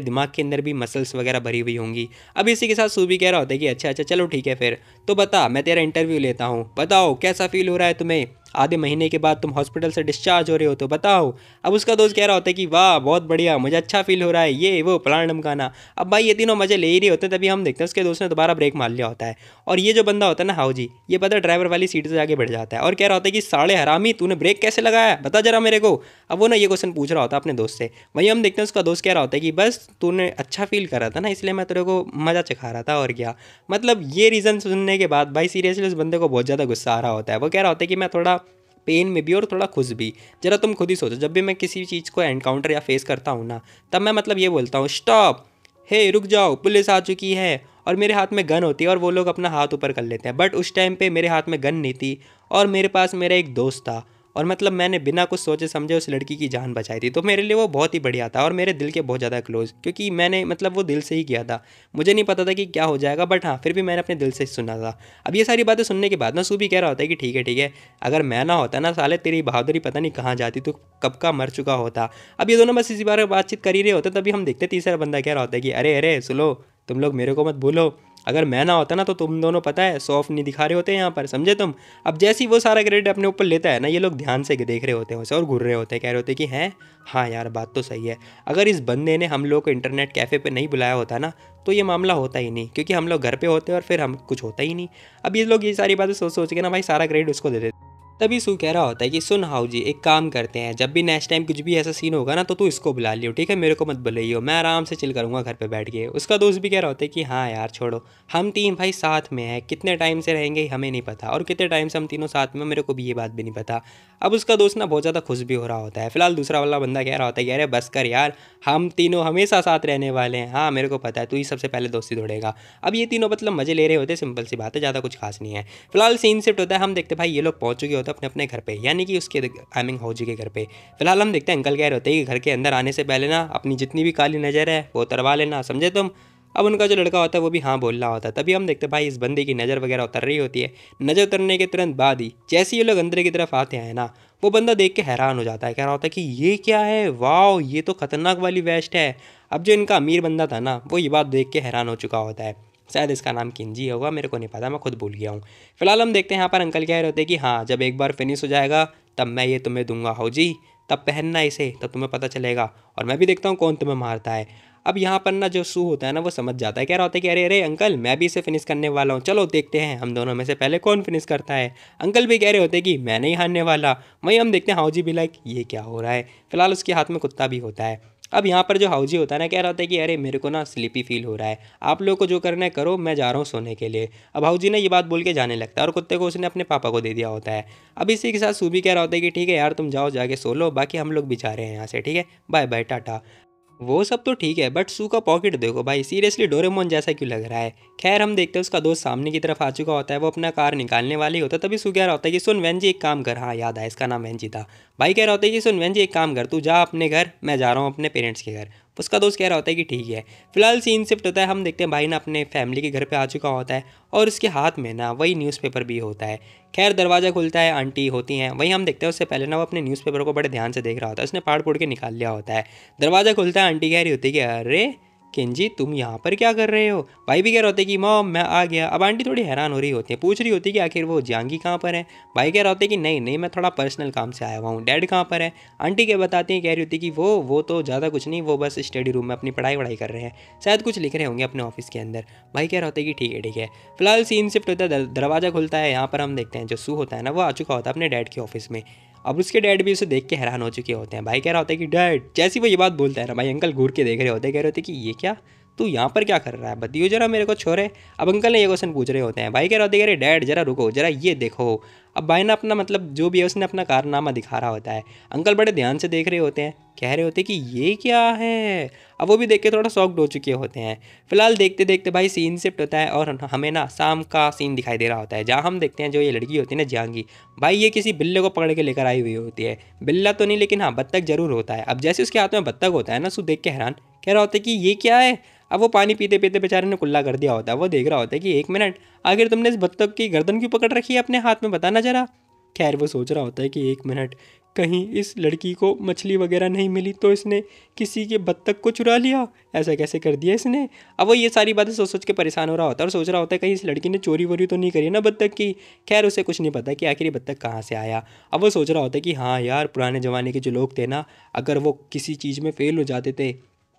A: दिमाग के अंदर भी मसल्स वगैरह भरी हुई होंगी। अब इसी के साथ सू भी कह रहा होता है कि अच्छा अच्छा चलो ठीक है फिर तो बता, मैं तेरा इंटरव्यू लेता हूँ, बताओ कैसा फील हो रहा है तुम्हें। आधे महीने के बाद तुम हॉस्पिटल से डिस्चार्ज हो रहे हो, तो बताओ। अब उसका दोस्त कह रहा होता है कि वाह बहुत बढ़िया, मुझे अच्छा फील हो रहा है, ये वो फलाना ढमकाना। अब भाई ये तीनों मजे ले ही रहे होते हैं, तभी हम देखते हैं उसके दोस्त ने दोबारा ब्रेक मार लिया होता है। और ये जो बंदा होता है ना हाउ जी, ये पता है ड्राइवर वाली सीट से आगे बढ़ जाता है और कह रहा होता है कि साले हरामी, तूने ब्रेक कैसे लगाया, बता जरा मेरे को। अब वो ना ये क्वेश्चन पूछ रहा होता है अपने दोस्त से। वहीं हम देखते हैं उसका दोस्त कह रहा होता है कि बस तूने अच्छा फील कर रहा था ना, इसलिए मैं तेरे को मज़ा चखा रहा था, और क्या। मतलब ये रीज़न सुनने के बाद भाई सीरियसली उस बंदे को बहुत ज़्यादा गुस्सा आ रहा होता है। वो कह रहा होता है कि मैं थोड़ा पेन में भी और थोड़ा खुश भी। जरा तुम खुद ही सोचो, जब भी मैं किसी चीज़ को एनकाउंटर या फेस करता हूँ ना, तब मैं मतलब ये बोलता हूँ स्टॉप, हे रुक जाओ, पुलिस आ चुकी है। और मेरे हाथ में गन होती है और वो लोग अपना हाथ ऊपर कर लेते हैं, बट उस टाइम पे मेरे हाथ में गन नहीं थी और मेरे पास मेरा एक दोस्त था, और मतलब मैंने बिना कुछ सोचे समझे उस लड़की की जान बचाई थी। तो मेरे लिए वो बहुत ही बढ़िया था और मेरे दिल के बहुत ज़्यादा क्लोज, क्योंकि मैंने मतलब वो दिल से ही किया था। मुझे नहीं पता था कि क्या हो जाएगा, बट हाँ फिर भी मैंने अपने दिल से सुना था। अब ये सारी बातें सुनने के बाद ना सूबी कह रहा होता है कि ठीक है, अगर मैं ना होता ना साले, तेरी बहादुरी पता नहीं कहाँ जाती, तो कब का मर चुका होता। अब ये दोनों बस इसी बारे में बातचीत कर ही रहे होते, तभी हम देखते तीसरा बंदा कह रहा होता है कि अरे अरे सुनो, तुम लोग मेरे को मत भूलो, अगर मैं ना होता ना तो तुम दोनों पता है सॉफ्ट नहीं दिखा रहे होते हैं यहाँ पर, समझे तुम। अब जैसे ही वो सारा क्रेडिट अपने ऊपर लेता है ना, ये लोग ध्यान से देख रहे होते हैं उसे और घूर रहे होते हैं, कह रहे होते हैं कि हैं हाँ यार बात तो सही है, अगर इस बंदे ने हम लोग को इंटरनेट कैफ़े पे नहीं बुलाया होता ना, तो ये मामला होता ही नहीं, क्योंकि हम लोग घर पे होते और फिर हम कुछ होता ही नहीं। अब ये लोग ये सारी बातें सोच सोच के ना भाई सारा क्रेडिट उसको दे देते। तभी सू कह रहा होता है कि सुन हाउ जी, एक काम करते हैं, जब भी नेक्स्ट टाइम कुछ भी ऐसा सीन होगा ना, तो तू इसको बुला लियो, ठीक है, मेरे को मत बुलाइयो, मैं आराम से चिल करूंगा घर पे बैठ के। उसका दोस्त भी कह रहा होता है कि हाँ यार छोड़ो, हम तीन भाई साथ में हैं, कितने टाइम से रहेंगे हमें नहीं पता, और कितने टाइम से हम तीनों साथ में, मेरे को भी ये बात भी नहीं पता। अब उसका दोस्त ना बहुत ज़्यादा खुश भी हो रहा होता है। फिलहाल दूसरा वाला बंदा कह रहा होता है कि अरे बस कर यार, हम तीनों हमेशा साथ रहने वाले हैं, हाँ मेरे को पता है, तू ही सबसे पहले दोस्ती तोड़ेगा। अब ये तीनों मतलब मजे ले रहे होते, सिंपल सी बात है, ज़्यादा कुछ खास नहीं है। फिलहाल सीन शिफ्ट होता है, हम देखते भाई ये लोग पहुंच चुके होते हैं अपने अपने घर पे, यानी कि उसके आई मीन हौजी के घर पे। फिलहाल हम देखते हैं अंकल कह रहे होते हैं कि घर के अंदर आने से पहले ना अपनी जितनी भी काली नज़र है वो उतरवा लेना, समझे तुम। अब उनका जो लड़का होता है वो भी हाँ बोल रहा होता है। तभी हम देखते हैं भाई इस बंदे की नज़र वगैरह उतर रही होती है। नज़र उतरने के तुरंत बाद ही जैसे ये लोग अंदर की तरफ आते हैं ना, वो बंदा देख के हैरान हो जाता है, कह रहा होता है कि ये क्या है, वाह ये तो खतरनाक वाली वेस्ट है। अब जो इनका अमीर बंदा था ना, वो ये बात देख के हैरान हो चुका होता है। शायद इसका नाम किंजी होगा, मेरे को नहीं पता, मैं खुद भूल गया हूँ। फिलहाल हम देखते हैं यहाँ पर अंकल कह रहे होते हैं कि हाँ जब एक बार फिनिश हो जाएगा तब मैं ये तुम्हें दूंगा हो जी, तब पहनना इसे, तब तुम्हें पता चलेगा, और मैं भी देखता हूँ कौन तुम्हें मारता है। अब यहाँ पर ना जो सू होता है ना, वो समझ जाता है, कह रहा होता है कि अरे अरे अंकल, मैं भी इसे फिनिश करने वाला हूँ, चलो देखते हैं हम दोनों में से पहले कौन फिनिश करता है। अंकल भी कह रहे होते हैं कि मैं नहीं हारने वाला। वहीं हम देखते हैं हाउजी भी लाइक ये क्या हो रहा है। फिलहाल उसके हाथ में कुत्ता भी होता है। अब यहाँ पर जो हाउजी होता है ना, कह रहा होता है कि अरे मेरे को ना स्लीपी फील हो रहा है, आप लोग को जो करना है करो, मैं जा रहा हूँ सोने के लिए। अब हाउजी ने ये बात बोल के जाने लगता है और कुत्ते को उसने अपने पापा को दे दिया होता है। अब इसी के साथ सूबी कह रहा होता है कि ठीक है यार तुम जाओ जाके सो लो, बाकी हम लोग भी जा रहे हैं यहाँ से, ठीक है, बाय बाय टाटा। वो सब तो ठीक है, बट सू का पॉकेट देखो भाई, सीरियसली डोरेमोन जैसा क्यों लग रहा है। खैर हम देखते हैं उसका दोस्त सामने की तरफ आ चुका होता है, वो अपना कार निकालने वाली होता है। तभी सू कह रहा होता है कि सुन वेंजी एक काम कर, हाँ याद आया इसका नाम वेंजी था। भाई कह रहा होता है कि सुन वेंजी एक काम कर, तू जा अपने घर, मैं जा रहा हूँ अपने पेरेंट्स के घर। उसका दोस्त कह रहा होता है कि ठीक है। फिलहाल सीन शिफ्ट होता है, हम देखते हैं भाई ना अपने फैमिली के घर पे आ चुका होता है और उसके हाथ में ना वही न्यूज़पेपर भी होता है। खैर दरवाज़ा खुलता है, आंटी होती हैं, वहीं हम देखते हैं उससे पहले ना वो अपने न्यूज़पेपर को बड़े ध्यान से देख रहा होता है, उसने फाड़ फोड़ के निकाल लिया होता है। दरवाज़ा खुलता है, आंटी कह रही होती है कि अरे किंजी तुम यहाँ पर क्या कर रहे हो। भाई भी कह रहा होता है कि मॉम मैं आ गया। अब आंटी थोड़ी हैरान हो रही होती है, पूछ रही होती है कि आखिर वो जियांगी कहाँ पर है। भाई कह रहा होता है कि नहीं नहीं मैं थोड़ा पर्सनल काम से आया हुआ हूँ, डैड कहाँ पर है। आंटी क्या बताती हैं, कह रही होती है कि वो तो ज़्यादा कुछ नहीं, वो बस स्टडी रूम में अपनी पढ़ाई वढ़ाई कर रहे हैं, शायद कुछ लिख रहे होंगे अपने ऑफिस के अंदर। भाई कह रहा होता है कि ठीक है। फिलहाल सीन शिफ्ट होता है, दरवाज़ा खुलता है, यहाँ पर हम देखते हैं जो सू होता है ना, वो आ चुका होता है अपने डैड के ऑफिस में। अब उसके डैड भी उसे देख के हैरान हो चुके होते हैं। भाई कह रहा होता है कि डैड, जैसी वो ये बात बोलता है ना भाई, अंकल घूर के देख रहे होते हैं, कह रहे होते हैं कि ये क्या, तू यहाँ पर क्या कर रहा है, बताइए जरा मेरे को छोरे। अब अंकल ने ये क्वेश्चन पूछ रहे होते हैं। भाई कह रहे होते हैं अरे डैड जरा रुको, जरा ये देखो। अब भाई ना अपना मतलब जो भी है उसने अपना कारनामा दिखा रहा होता है। अंकल बड़े ध्यान से देख रहे होते हैं, कह रहे होते हैं कि ये क्या है। अब वो भी देख के थोड़ा शॉक्ड हो चुके होते हैं। फिलहाल देखते देखते भाई सीन शिफ्ट होता है और हमें ना शाम का सीन दिखाई दे रहा होता है, जहाँ हम देखते हैं जो ये लड़की होती है ना जियांगी, भाई ये किसी बिल्ले को पकड़ के लेकर आई हुई होती है। बिल्ला तो नहीं लेकिन हाँ बत्तख जरूर होता है। अब जैसे उसके हाथ में बत्तख होता है ना, सू देख के हैरान, कह रहा होता है कि ये क्या है। अब वो पानी पीते पीते बेचारे ने कुल्ला कर दिया होता है। वो देख रहा होता है कि एक मिनट, आखिर तुमने इस बत्तख की गर्दन क्यों पकड़ रखी है अपने हाथ में, बताना जरा। खैर वो सोच रहा होता है कि एक मिनट, कहीं इस लड़की को मछली वगैरह नहीं मिली तो इसने किसी के बत्तख को चुरा लिया, ऐसा कैसे कर दिया इसने। अब वो ये सारी बातें सोच सोच के परेशान हो रहा होता है और सोच रहा होता है कहीं इस लड़की ने चोरी वोरी तो नहीं करी ना बत्तख की। खैर उसे कुछ नहीं पता कि आखिर ये बत्तख कहाँ से आया। अब वो सोच रहा होता है कि हाँ यार, पुराने ज़माने के जो लोग थे ना, अगर वो किसी चीज़ में फ़ेल हो जाते थे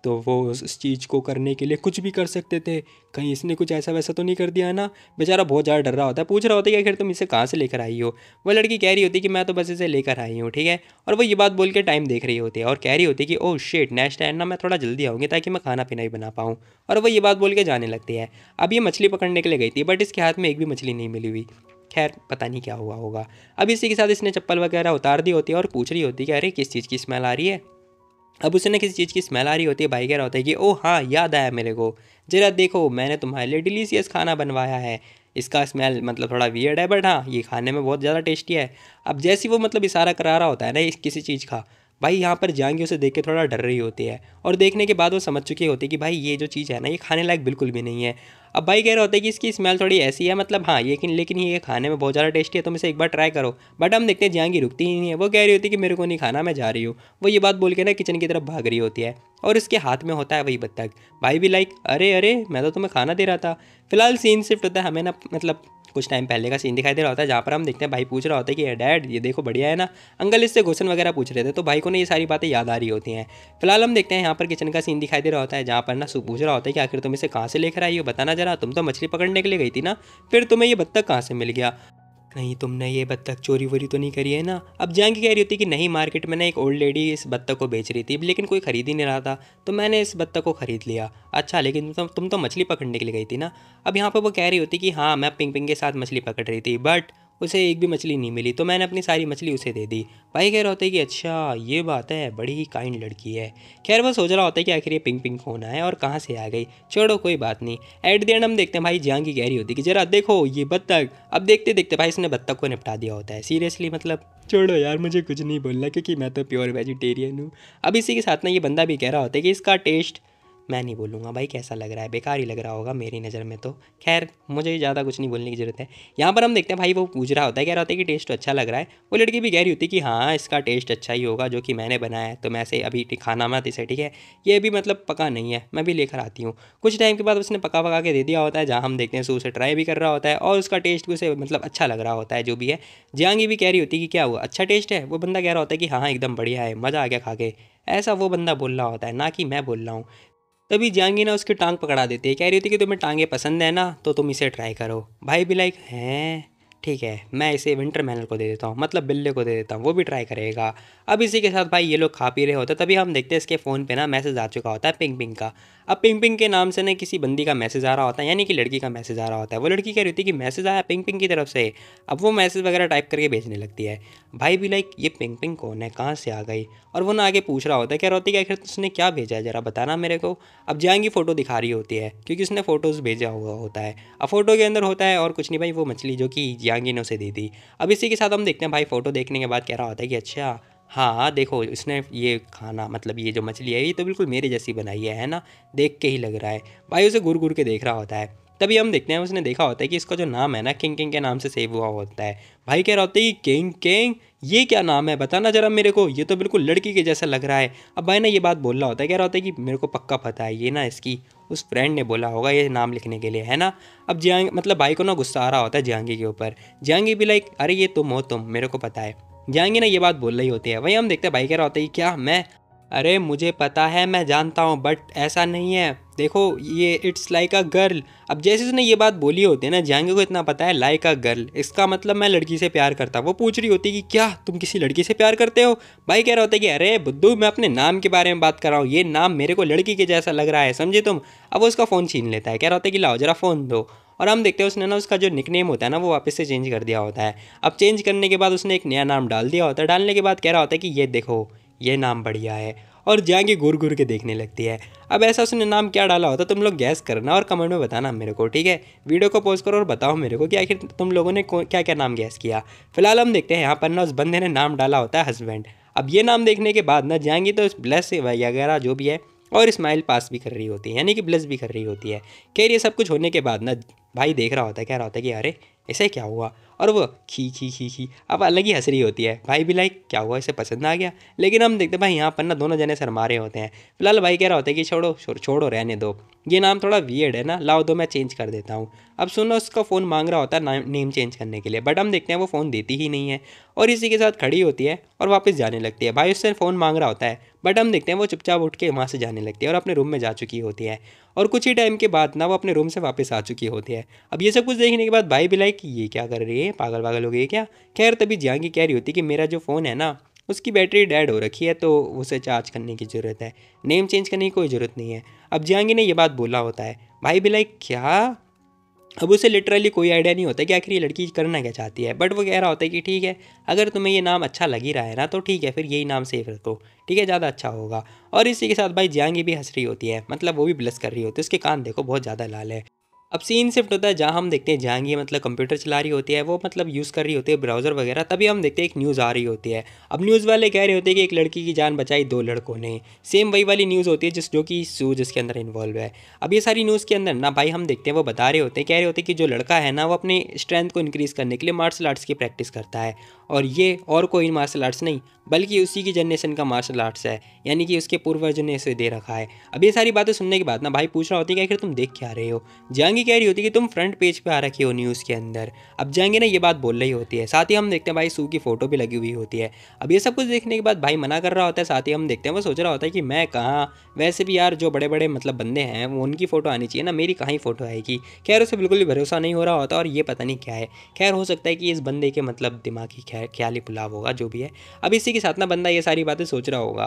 A: तो वो उस चीज़ को करने के लिए कुछ भी कर सकते थे। कहीं इसने कुछ ऐसा वैसा तो नहीं कर दिया ना। बेचारा बहुत ज़्यादा डर रहा होता है, पूछ रहा होता है कि आखिर तुम इसे कहाँ से लेकर आई हो। वो लड़की कह रही होती है कि मैं तो बस इसे लेकर आई हूँ, ठीक है। और वो ये बात बोल के टाइम देख रही होती है और कह रही होती है कि ओह शिट, नेक्स्ट टाइम ना मैं थोड़ा जल्दी आऊँगी ताकि मैं खाना पीना ही बना पाऊँ। और वो ये बात बोल के जाने लगती है। अब ये मछली पकड़ने के लिए गई थी बट इसके हाथ में एक भी मछली नहीं मिली हुई। खैर पता नहीं क्या हुआ होगा। अब इसी के साथ इसने चप्पल वगैरह उतार दी होती है और पूछ रही होती है कि अरे किस चीज़ की स्मेल आ रही है। अब उसे ना किसी चीज़ की स्मेल आ रही होती है। भाई कह रहा होता है कि ओह हाँ, याद आया मेरे को, जरा देखो मैंने तुम्हारे लिए डिलीशियस खाना बनवाया है। इसका स्मेल मतलब थोड़ा वियर्ड है बट हाँ, ये खाने में बहुत ज़्यादा टेस्टी है। अब जैसे वो मतलब इशारा करा रहा होता है ना इस किसी चीज़ का, भाई यहाँ पर जांगी उसे देख के थोड़ा डर रही होती है और देखने के बाद वो समझ चुकी होती है कि भाई ये जो चीज़ है ना ये खाने लायक बिल्कुल भी नहीं है। अब भाई कह रहा होता है कि इसकी स्मेल थोड़ी ऐसी है, मतलब हाँ लेकिन ये खाने में बहुत ज़्यादा टेस्टी है, तुम इसे एक बार ट्राई करो। बट हम देखते हैं जांगी रुकती ही नहीं है। वो कह रही होती है कि मेरे को नहीं खाना, मैं जा रही हूँ। वो ये बात बोल के ना किचन की तरफ भाग रही होती है और उसके हाथ में होता है वही बत्तख। भाई भी लाइक अरे अरे, मैं तो तुम्हें खाना दे रहा था। फिलहाल सीन शिफ्ट होता है, हमें ना मतलब कुछ टाइम पहले का सीन दिखाई दे रहा होता है जहाँ पर हम देखते हैं भाई पूछ रहा होता है कि डैड ये देखो बढ़िया है ना। अंकल इससे क्वेश्चन वगैरह पूछ रहे थे तो भाई को ना ये सारी बातें याद आ रही होती हैं। फिलहाल हम देखते हैं यहाँ पर किचन का सीन दिखाई दे रहा होता है जहाँ पर ना सू पूछ रहा होता है कि आखिर तुम इसे कहाँ से लेकर आई हो, बताना जरा, तुम तो मछली पकड़ने के लिए गई थी ना, फिर तुम्हें ये बत्तख कहाँ से मिल गया, कहीं तुमने ये बत्तख चोरी वोरी तो नहीं करी है ना। अब जांगी कह रही होती कि नहीं, मार्केट में ना एक ओल्ड लेडी इस बत्तख को बेच रही थी लेकिन कोई खरीद ही नहीं रहा था तो मैंने इस बत्तख को खरीद लिया। अच्छा लेकिन तुम तो मछली पकड़ने के लिए गई थी ना। अब यहाँ पर वो कह रही होती कि हाँ मैं पिंग पिंग के साथ मछली पकड़ रही थी बट उसे एक भी मछली नहीं मिली तो मैंने अपनी सारी मछली उसे दे दी। भाई कह रहा होता है कि अच्छा ये बात है, बड़ी ही काइंड लड़की है। खैर वो सोच रहा होता है कि आखिर ये पिंग पिंग कौन है और कहाँ से आ गई, छोड़ो कोई बात नहीं। एट द एंड हम देखते हैं भाई जांगी कह रही होती कि जरा देखो ये बत्तख। अब देखते देखते भाई इसने बत्तख को निपटा दिया होता है। सीरियसली मतलब छोड़ो यार, मुझे कुछ नहीं बोलना क्योंकि मैं तो प्योर वेजिटेरियन हूँ। अब इसी के साथ ना ये बंदा भी कह रहा होता है कि इसका टेस्ट मैं नहीं बोलूँगा भाई कैसा लग रहा है, बेकार ही लग रहा होगा मेरी नज़र में तो। खैर मुझे ज़्यादा कुछ नहीं बोलने की ज़रूरत है। यहाँ पर हम देखते हैं भाई वो पूछ रहा होता है, कह रहा होता है कि टेस्ट तो अच्छा लग रहा है। वो लड़की भी कह रही होती है कि हाँ इसका टेस्ट अच्छा ही होगा जो कि मैंने बनाया है, तो मैं ऐसे अभी खाना मत इसे, ठीक है, ये भी मतलब पका नहीं है, मैं भी लेकर आती हूँ। कुछ टाइम के बाद उसने पका पका के दे दिया होता है जहाँ हम देखते हैं सो उसे ट्राई भी कर रहा होता है और उसका टेस्ट भी उसे मतलब अच्छा लग रहा होता है जो भी है। जियांगी भी कह रही होती है कि क्या हुआ, अच्छा टेस्ट है। वो बंदा कह रहा होता है कि हाँ एकदम बढ़िया है, मज़ा आ गया खा के। ऐसा वो बंदा बोल रहा होता है ना कि मैं बोल रहा हूँ। तभी जांगी ना उसकी टांग पकड़ा देती है, कह रही थी कि तुम्हें टांगे पसंद है ना तो तुम इसे ट्राई करो। भाई भी लाइक हैं ठीक है, मैं इसे विंटर मैनर को दे देता हूँ, मतलब बिल्ले को दे देता हूँ, वो भी ट्राई करेगा। अब इसी के साथ भाई ये लोग खा पी रहे होते तभी हम देखते हैं इसके फ़ोन पे ना मैसेज आ चुका होता है पिंग पिंग का। अब पिंग पिंग के नाम से ना किसी बंदी का मैसेज आ रहा होता है, यानी कि लड़की का मैसेज आ रहा होता है। वो लड़की कह रही थी कि मैसेज आया पिंग पिंग की तरफ से। अब वो मैसेज वगैरह टाइप करके भेजने लगती है। भाई भी लाइक ये पिंग पिंग कौन है, कहाँ से आ गई। और वो ना आगे पूछ रहा होता है, कह रहा होता है कि आखिर उसने क्या भेजा है जरा बताना मेरे को। अब जाएंगी फ़ोटो दिखा रही होती है क्योंकि उसने फ़ोटोज़ भेजा हुआ होता है। अब फ़ोटो के अंदर होता है और कुछ नहीं भाई, वो मछली जो कि जियांगी ने उसे दी थी। अब इसी के साथ हम देखते हैं भाई फ़ोटो देखने के बाद कह रहा होता है कि अच्छा हाँ देखो इसने ये खाना मतलब ये जो मछली है ये तो बिल्कुल मेरे जैसी बनाई है ना, देख के ही लग रहा है। भाई उसे घूर घूर के देख रहा होता है। तभी हम देखते हैं उसने देखा होता है कि इसका जो नाम है ना किंग किंग के नाम से सेव हुआ होता है। भाई कह रहा होता है कि किंग किंग ये क्या नाम है, बताना जरा मेरे को, ये तो बिल्कुल लड़की के जैसा लग रहा है। अब भाई ना ये बात बोल रहा होता है, कह रहा होता है कि मेरे को पक्का पता है ये ना इसकी उस फ्रेंड ने बोला होगा ये नाम लिखने के लिए, है ना। अब जियांग मतलब भाई को ना गुस्सा आ रहा होता है जियांगी के ऊपर। जियांगी भी लाइक अरे ये तुम हो, तुम मेरे को पता है। जियांगी ना ये बात बोल रही होती है। वहीं हम देखते हैं भाई कह रहा होता है क्या मैं, अरे मुझे पता है मैं जानता हूँ बट ऐसा नहीं है, देखो ये इट्स लाइक अ गर्ल। अब जैसे उसने ये बात बोली होती है ना जियांगी को इतना पता है लाइक अ गर्ल इसका मतलब मैं लड़की से प्यार करता। वो पूछ रही होती है कि क्या तुम किसी लड़की से प्यार करते हो। भाई कह रहा होता है कि अरे बुद्धू मैं अपने नाम के बारे में बात कर रहा हूँ, ये नाम मेरे को लड़की के जैसा लग रहा है समझे तुम। अब वो उसका फ़ोन छीन लेता है, कह रहा होता है कि लाओ जरा फ़ोन दो। और हम देखते हैं उसने ना उसका जो निकनेम होता है ना वो वापस से चेंज कर दिया होता है। अब चेंज करने के बाद उसने एक नया नाम डाल दिया होता है। डालने के बाद कह रहा होता है कि ये देखो ये नाम बढ़िया है। और जाएंगे घूर घूर के देखने लगती है। अब ऐसा उसने नाम क्या डाला होता तुम लोग गैस करना और कमेंट में बताना मेरे को, ठीक है। वीडियो को पॉज करो और बताओ मेरे को कि आखिर तुम लोगों ने क्या क्या नाम गैस किया। फिलहाल हम देखते हैं यहाँ पर ना उस बंदे ने नाम डाला होता है हस्बैंड। अब ये नाम देखने के बाद ना जाएंगी तो ब्लेस वगैरह जो भी है और स्माइल पास भी कर रही होती है, यानी कि ब्लेस भी कर रही होती है। खैर ये सब कुछ होने के बाद ना भाई देख रहा होता है, कह रहा होता है कि अरे इसे क्या हुआ। और वो खी खी खी खी अब अलग ही हंस रही होती है। भाई भी लाइक क्या हुआ, इसे पसंद आ गया। लेकिन हम देखते हैं भाई यहाँ पर ना दोनों जने शर्मा रहे होते हैं। फिलहाल भाई कह रहा होता है कि छोड़ो छोड़ो रहने दो, ये नाम थोड़ा वियर्ड है ना, लाओ दो मैं चेंज कर देता हूँ। अब सुनो, उसका फ़ोन मांग रहा होता है नेम चेंज करने के लिए, बट हम देखते हैं वो फ़ोन देती ही नहीं है और इसी के साथ खड़ी होती है और वापस जाने लगती है। भाई उससे फ़ोन मांग रहा होता है, बट हम देखते हैं वो चुपचाप उठ के वहाँ से जाने लगती है और अपने रूम में जा चुकी होती है। और कुछ ही टाइम के बाद ना वो अपने रूम से वापस आ चुकी होती है। अब ये सब कुछ देखने के बाद भाई भी लाइक ये क्या कर रही है, पागल पागल हो गई है क्या। खैर तभी जियांगी कह रही होती कि मेरा जो फ़ोन है ना उसकी बैटरी डेड हो रखी है, तो उसे चार्ज करने की ज़रूरत है, नेम चेंज करने की कोई ज़रूरत नहीं है। अब जियांगी ने ये बात बोला होता है। भाई भी लाइक क्या। अब उसे लिटरली कोई आइडिया नहीं होता कि आखिर ये लड़की करना क्या चाहती है, बट वो कह रहा होता है कि ठीक है, अगर तुम्हें ये नाम अच्छा लग ही रहा है ना तो ठीक है, फिर यही नाम सेव रखो, ठीक है, ज़्यादा अच्छा होगा। और इसी के साथ भाई जियांगी भी हंस रही होती है, मतलब वो भी ब्लश कर रही होती है, उसके कान देखो बहुत ज़्यादा लाल है। अब सीन शिफ्ट होता है जहाँ हम देखते हैं जहांगीर मतलब कंप्यूटर चला रही होती है, वो मतलब यूज़ कर रही होती है ब्राउज़र वगैरह। तभी हम देखते हैं एक न्यूज़ आ रही होती है। अब न्यूज़ वाले कह रहे होते हैं कि एक लड़की की जान बचाई 2 लड़कों ने। सेम वही वाली न्यूज़ होती है जो कि सू जिसके अंदर इन्वॉल्व है। अब ये सारी न्यूज़ के अंदर ना भाई हम देखते हैं वो बता रहे होते हैं, कह रहे होते हैं कि जो लड़का है ना वो अपनी स्ट्रेंथ को इंक्रीज़ करने के लिए मार्शल आर्ट्स की प्रैक्टिस करता है, और ये और कोई मार्शल आर्ट्स नहीं बल्कि उसी की जनरेशन का मार्शल आर्ट्स है, यानी कि उसके पूर्वजों ने इसे दे रखा है। अब ये सारी बातें सुनने के बाद ना भाई पूछ रहा होती है कि आखिर तुम देख क्या रहे हो। जहांगीर कह रही होती है कि तुम फ्रंट पेज पे आ रखी हो न्यूज़ के अंदर। अब जहांगीर ने ये बात बोल रही होती है, साथ ही हम देखते हैं भाई सू की फ़ोटो भी लगी हुई होती है। अब ये सब कुछ देखने के बाद भाई मना कर रहा होता है, साथ ही हम देखते हैं वो सोच रहा होता है कि मैं कहाँ, वैसे भी यार जो बड़े बड़े मतलब बंदे हैं वो उनकी फ़ोटो आनी चाहिए ना, मेरी कहाँ ही फ़ोटो आएगी। खैर उसे बिल्कुल भी भरोसा नहीं हो रहा होता और ये पता नहीं क्या है। खैर हो सकता है कि इस बंदे के मतलब दिमागी ख्याली पुलाव होगा, जो भी है। अब इसी के साथ ना बंदा ये सारी बातें सोच रहा होगा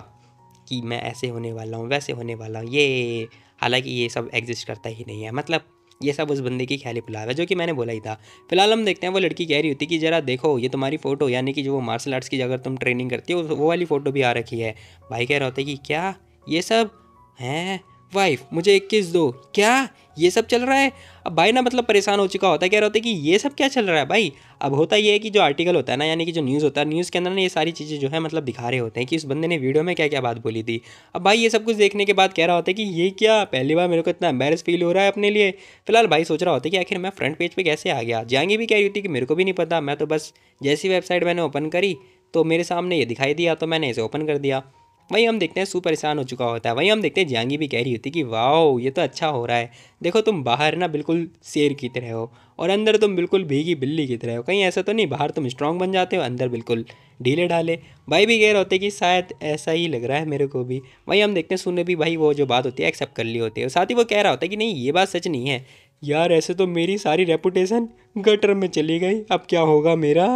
A: कि मैं ऐसे होने वाला हूँ, वैसे होने वाला हूँ, ये हालांकि ये सब एग्जिस्ट करता ही नहीं है, मतलब ये सब उस बंदे की ख्याली पुलाव है, जो कि मैंने बोला ही था। फिलहाल हम देखते हैं वो लड़की कह रही होती कि ज़रा देखो ये तुम्हारी फ़ोटो, यानी कि जो वो मार्शल आर्ट्स की अगर तुम ट्रेनिंग करती हो वो वाली फ़ोटो भी आ रखी है। भाई कह रहा होता है कि क्या ये सब हैं, वाइफ मुझे 21 दो, क्या ये सब चल रहा है। अब भाई ना मतलब परेशान हो चुका होता है, कह रहा होता है कि ये सब क्या चल रहा है भाई। अब होता ये है कि जो आर्टिकल होता है ना, यानी कि जो न्यूज़ होता है, न्यूज़ के अंदर ना ये सारी चीज़ें जो है मतलब दिखा रहे होते हैं कि उस बंदे ने वीडियो में क्या क्या बात बोली थी। अब भाई ये सब कुछ देखने के बाद कह रहा होता है कि ये क्या, पहली बार मेरे को इतना एम्बेरस फील हो रहा है अपने लिए। फिलहाल भाई सोच रहा होता है कि आखिर मैं फ्रंट पेज पर कैसे आ गया। जाएंगे भी कह रही होती कि मेरे को भी नहीं पता, मैं तो बस जैसी वेबसाइट मैंने ओपन करी तो मेरे सामने ये दिखाई दिया तो मैंने इसे ओपन कर दिया। वहीं हम देखते हैं सू परेशान हो चुका होता है। वहीं हम देखते हैं जियांगी भी कह रही होती है कि वाओ ये तो अच्छा हो रहा है, देखो तुम बाहर ना बिल्कुल शेर की तरह हो और अंदर तुम बिल्कुल भीगी बिल्ली की तरह हो, कहीं ऐसा तो नहीं बाहर तुम स्ट्रांग बन जाते हो अंदर बिल्कुल ढीले ढाले। भाई भी कह रहे होते हैं कि शायद ऐसा ही लग रहा है मेरे को भी। वहीं हम देखते हैं सू ने भी भाई वो जो बात होती है एक्सेप्ट कर ली होती है, और साथ ही वो कह रहा होता है कि नहीं ये बात सच नहीं है यार, ऐसे तो मेरी सारी रेपुटेशन गटर में चली गई, अब क्या होगा मेरा।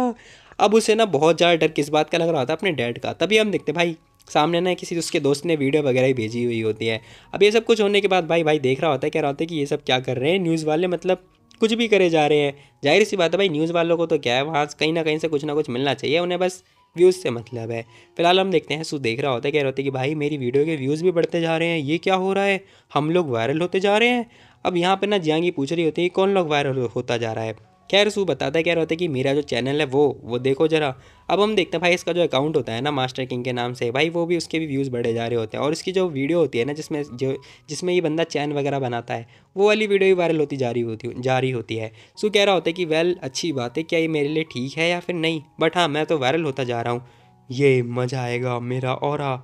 A: अब उसे ना बहुत ज़्यादा डर किस बात का लग रहा होता है, अपने डैड का। तभी हम देखते भाई सामने ना किसी उसके दोस्त ने वीडियो वगैरह ही भेजी हुई होती है। अब ये सब कुछ होने के बाद भाई देख रहा होता है, कह रहा होता है कि ये सब क्या कर रहे हैं न्यूज़ वाले, मतलब कुछ भी करे जा रहे हैं। जाहिर सी बात है भाई न्यूज़ वालों को तो क्या है, वहाँ कहीं ना कहीं से कुछ ना कुछ मिलना चाहिए, उन्हें बस व्यूज़ से मतलब है। फिलहाल हम देखते हैं सू देख रहा होता है, कह रहा होता है कि भाई मेरी वीडियो के व्यूज़ भी बढ़ते जा रहे हैं, ये क्या हो रहा है, हम लोग वायरल होते जा रहे हैं। अब यहाँ पर ना जियांगी पूछ रही होती है कौन लोग वायरल होता जा रहा है। खैर सू बताता है, कह रहा होता है कि मेरा जो चैनल है वो देखो ज़रा। अब हम देखते हैं भाई इसका जो अकाउंट होता है ना मास्टर किंग के नाम से, भाई वो भी उसके भी व्यूज़ बढ़े जा रहे होते हैं, और इसकी जो वीडियो होती है ना जिसमें ये बंदा चैन वगैरह बनाता है, वो वाली वीडियो भी वायरल होती जा रही होती है। सो कह रहा होता है कि वेल अच्छी बात है, क्या ये मेरे लिए ठीक है या फिर नहीं, बट हाँ मैं तो वायरल होता जा रहा हूँ, ये मज़ा आएगा मेरा ऑरा,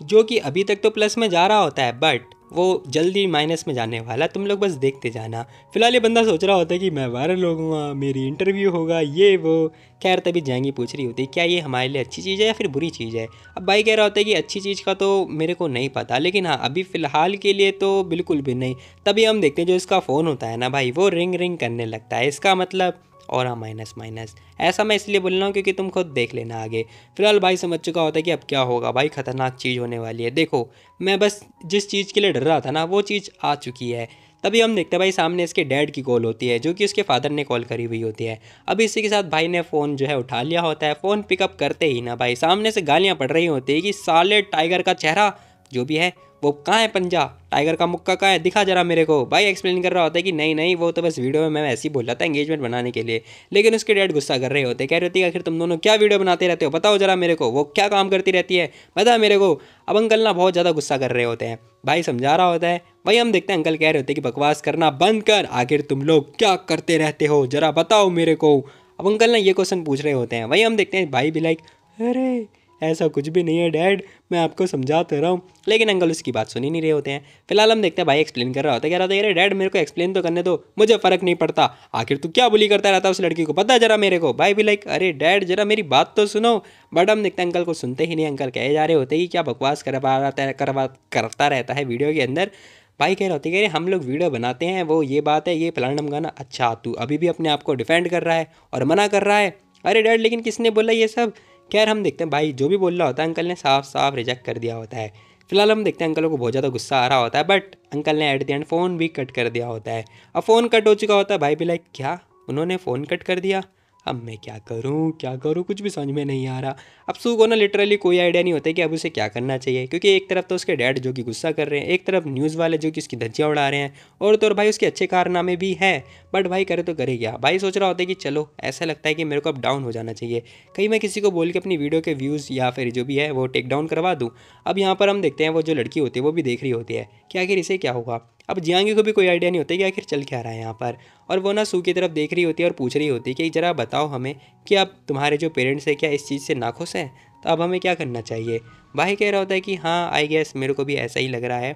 A: जो कि अभी तक तो प्लस में जा रहा होता है बट वो जल्दी माइनस में जाने वाला, तुम लोग बस देखते जाना। फिलहाल ये बंदा सोच रहा होता है कि मैं वायरल होऊंगा, मेरी इंटरव्यू होगा, ये वो। खैर तभी जाएंगी पूछ रही होती है क्या ये हमारे लिए अच्छी चीज़ है या फिर बुरी चीज़ है। अब भाई कह रहा होता है कि अच्छी चीज़ का तो मेरे को नहीं पता, लेकिन हाँ अभी फ़िलहाल के लिए तो बिल्कुल भी नहीं। तभी हम देखते हैं जो इसका फ़ोन होता है ना भाई वो रिंग रिंग करने लगता है, इसका मतलब और हाँ माइनस माइनस। ऐसा मैं इसलिए बोल रहा हूँ क्योंकि तुम खुद देख लेना आगे। फिलहाल भाई समझ चुका होता है कि अब क्या होगा, भाई खतरनाक चीज़ होने वाली है। देखो मैं बस जिस चीज़ के लिए डर रहा था ना वो चीज़ आ चुकी है। तभी हम देखते हैं भाई सामने इसके डैड की कॉल होती है, जो कि उसके फादर ने कॉल करी हुई होती है। अब इसी के साथ भाई ने फ़ोन जो है उठा लिया होता है। फ़ोन पिकअप करते ही ना भाई सामने से गालियाँ पड़ रही होती है कि साले टाइगर का चेहरा जो भी है वो कहाँ है, पंजा टाइगर का मुक्का कहाँ है, दिखा जरा मेरे को। भाई एक्सप्लेन कर रहा होता है कि नहीं नहीं वो तो बस वीडियो में मैं ऐसे ही बोल रहा था एंगेजमेंट बनाने के लिए। लेकिन उसके डैड गुस्सा कर रहे होते, कह रहे होती है आखिर तुम दोनों क्या वीडियो बनाते रहते हो, बताओ जरा मेरे को, वो क्या काम करती रहती है बता मेरे को। अब अंकल ना बहुत ज़्यादा गुस्सा कर रहे होते हैं, भाई समझा रहा होता है। भाई हम देखते हैं अंकल कह रहे होते हैं कि बकवास करना बंद कर, आखिर तुम लोग क्या करते रहते हो जरा बताओ मेरे को। अब अंकल ना ये क्वेश्चन पूछ रहे होते हैं। वही हम देखते हैं भाई भी लाइक अरे ऐसा कुछ भी नहीं है डैड, मैं आपको समझा तो रहा हूँ, लेकिन अंकल उसकी बात सुन ही नहीं रहे होते हैं। फिलहाल हम देखते हैं भाई एक्सप्लेन कर रहा होता है, कह रहा होता है अरे डैड मेरे को एक्सप्लेन तो करने दो, मुझे फ़र्क नहीं पड़ता, आखिर तू क्या बुली करता रहता है उस लड़की को, पता है जरा मेरे को। भाई भी लाइक अरे डैड जरा मेरी बात तो सुनो। बट हम देखते हैं अंकल को सुनते ही नहीं, अंकल कहे जा रहे होते कि क्या बकवास करता रहता है वीडियो के अंदर। भाई कह रहे होते कि अरे हम लोग वीडियो बनाते हैं, वो ये बात है, ये प्लानम गाना। अच्छा तू अभी भी अपने आप को डिफेंड कर रहा है और मना कर रहा है। अरे डैड लेकिन किसने बोला ये सब। खैर हम देखते हैं भाई जो भी बोल रहा होता है अंकल ने साफ साफ रिजेक्ट कर दिया होता है। फिलहाल हम देखते हैं अंकल को बहुत ज़्यादा गुस्सा आ रहा होता है, बट अंकल ने एट द एंड फ़ोन भी कट कर दिया होता है। अब फ़ोन कट हो चुका होता है, भाई भी लाइक क्या उन्होंने फ़ोन कट कर दिया, अब मैं क्या करूँ कुछ भी समझ में नहीं आ रहा। अब सू को ना लिटरली कोई आइडिया नहीं होता कि अब उसे क्या करना चाहिए, क्योंकि एक तरफ तो उसके डैड जो कि गुस्सा कर रहे हैं, एक तरफ न्यूज़ वाले जो कि उसकी धज्जियाँ उड़ा रहे हैं, और तो और भाई उसके अच्छे कारनामे भी हैं। बट भाई करे तो करे क्या। भाई सोच रहा होता है कि चलो ऐसा लगता है कि मेरे को अब डाउन हो जाना चाहिए, कहीं मैं किसी को बोल के अपनी वीडियो के व्यूज़ या फिर जो भी है वो टेक डाउन करवा दूँ। अब यहाँ पर हम देखते हैं वो जो लड़की होती है वो भी देख रही होती है कि आखिर इसे क्या होगा। अब जियांगी को भी कोई आइडिया नहीं होता कि आखिर चल क्या रहा है यहाँ पर, और वो ना सू की तरफ देख रही होती है और पूछ रही होती है कि ज़रा बताओ हमें कि अब तुम्हारे जो पेरेंट्स हैं क्या इस चीज़ से नाखुश हैं, तो अब हमें क्या करना चाहिए। भाई कह रहा होता है कि हाँ आई गेस मेरे को भी ऐसा ही लग रहा है,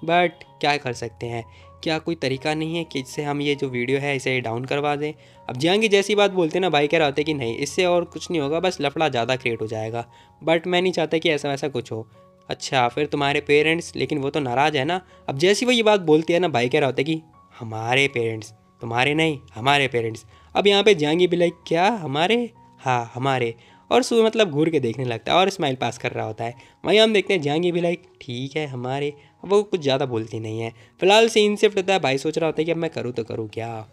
A: बट क्या कर सकते हैं, क्या कोई तरीका नहीं है कि इससे हम ये जो वीडियो है इसे डाउन करवा दें। अब जियांगी जैसी बात बोलते हैं ना, भाई कह रहा होता है कि नहीं इससे और कुछ नहीं होगा, बस लफड़ा ज़्यादा क्रिएट हो जाएगा, बट मैं नहीं चाहता कि ऐसा वैसा कुछ हो। अच्छा फिर तुम्हारे पेरेंट्स, लेकिन वो तो नाराज़ है ना। अब जैसी वो ये बात बोलती है ना, भाई कह रहा होता है कि हमारे पेरेंट्स, तुम्हारे नहीं हमारे पेरेंट्स। अब यहाँ पे जियांगी भी लाइक क्या हमारे, हाँ हमारे, और सू मतलब घूर के देखने लगता है और स्माइल पास कर रहा होता है। वहीं हम देखते हैं जियांगी भी लाइक ठीक है हमारे, वो कुछ ज़्यादा बोलती नहीं है। फिलहाल सीन शिफ्ट होता है, भाई सोच रहा होता है कि अब मैं करूँ तो करूँ क्या।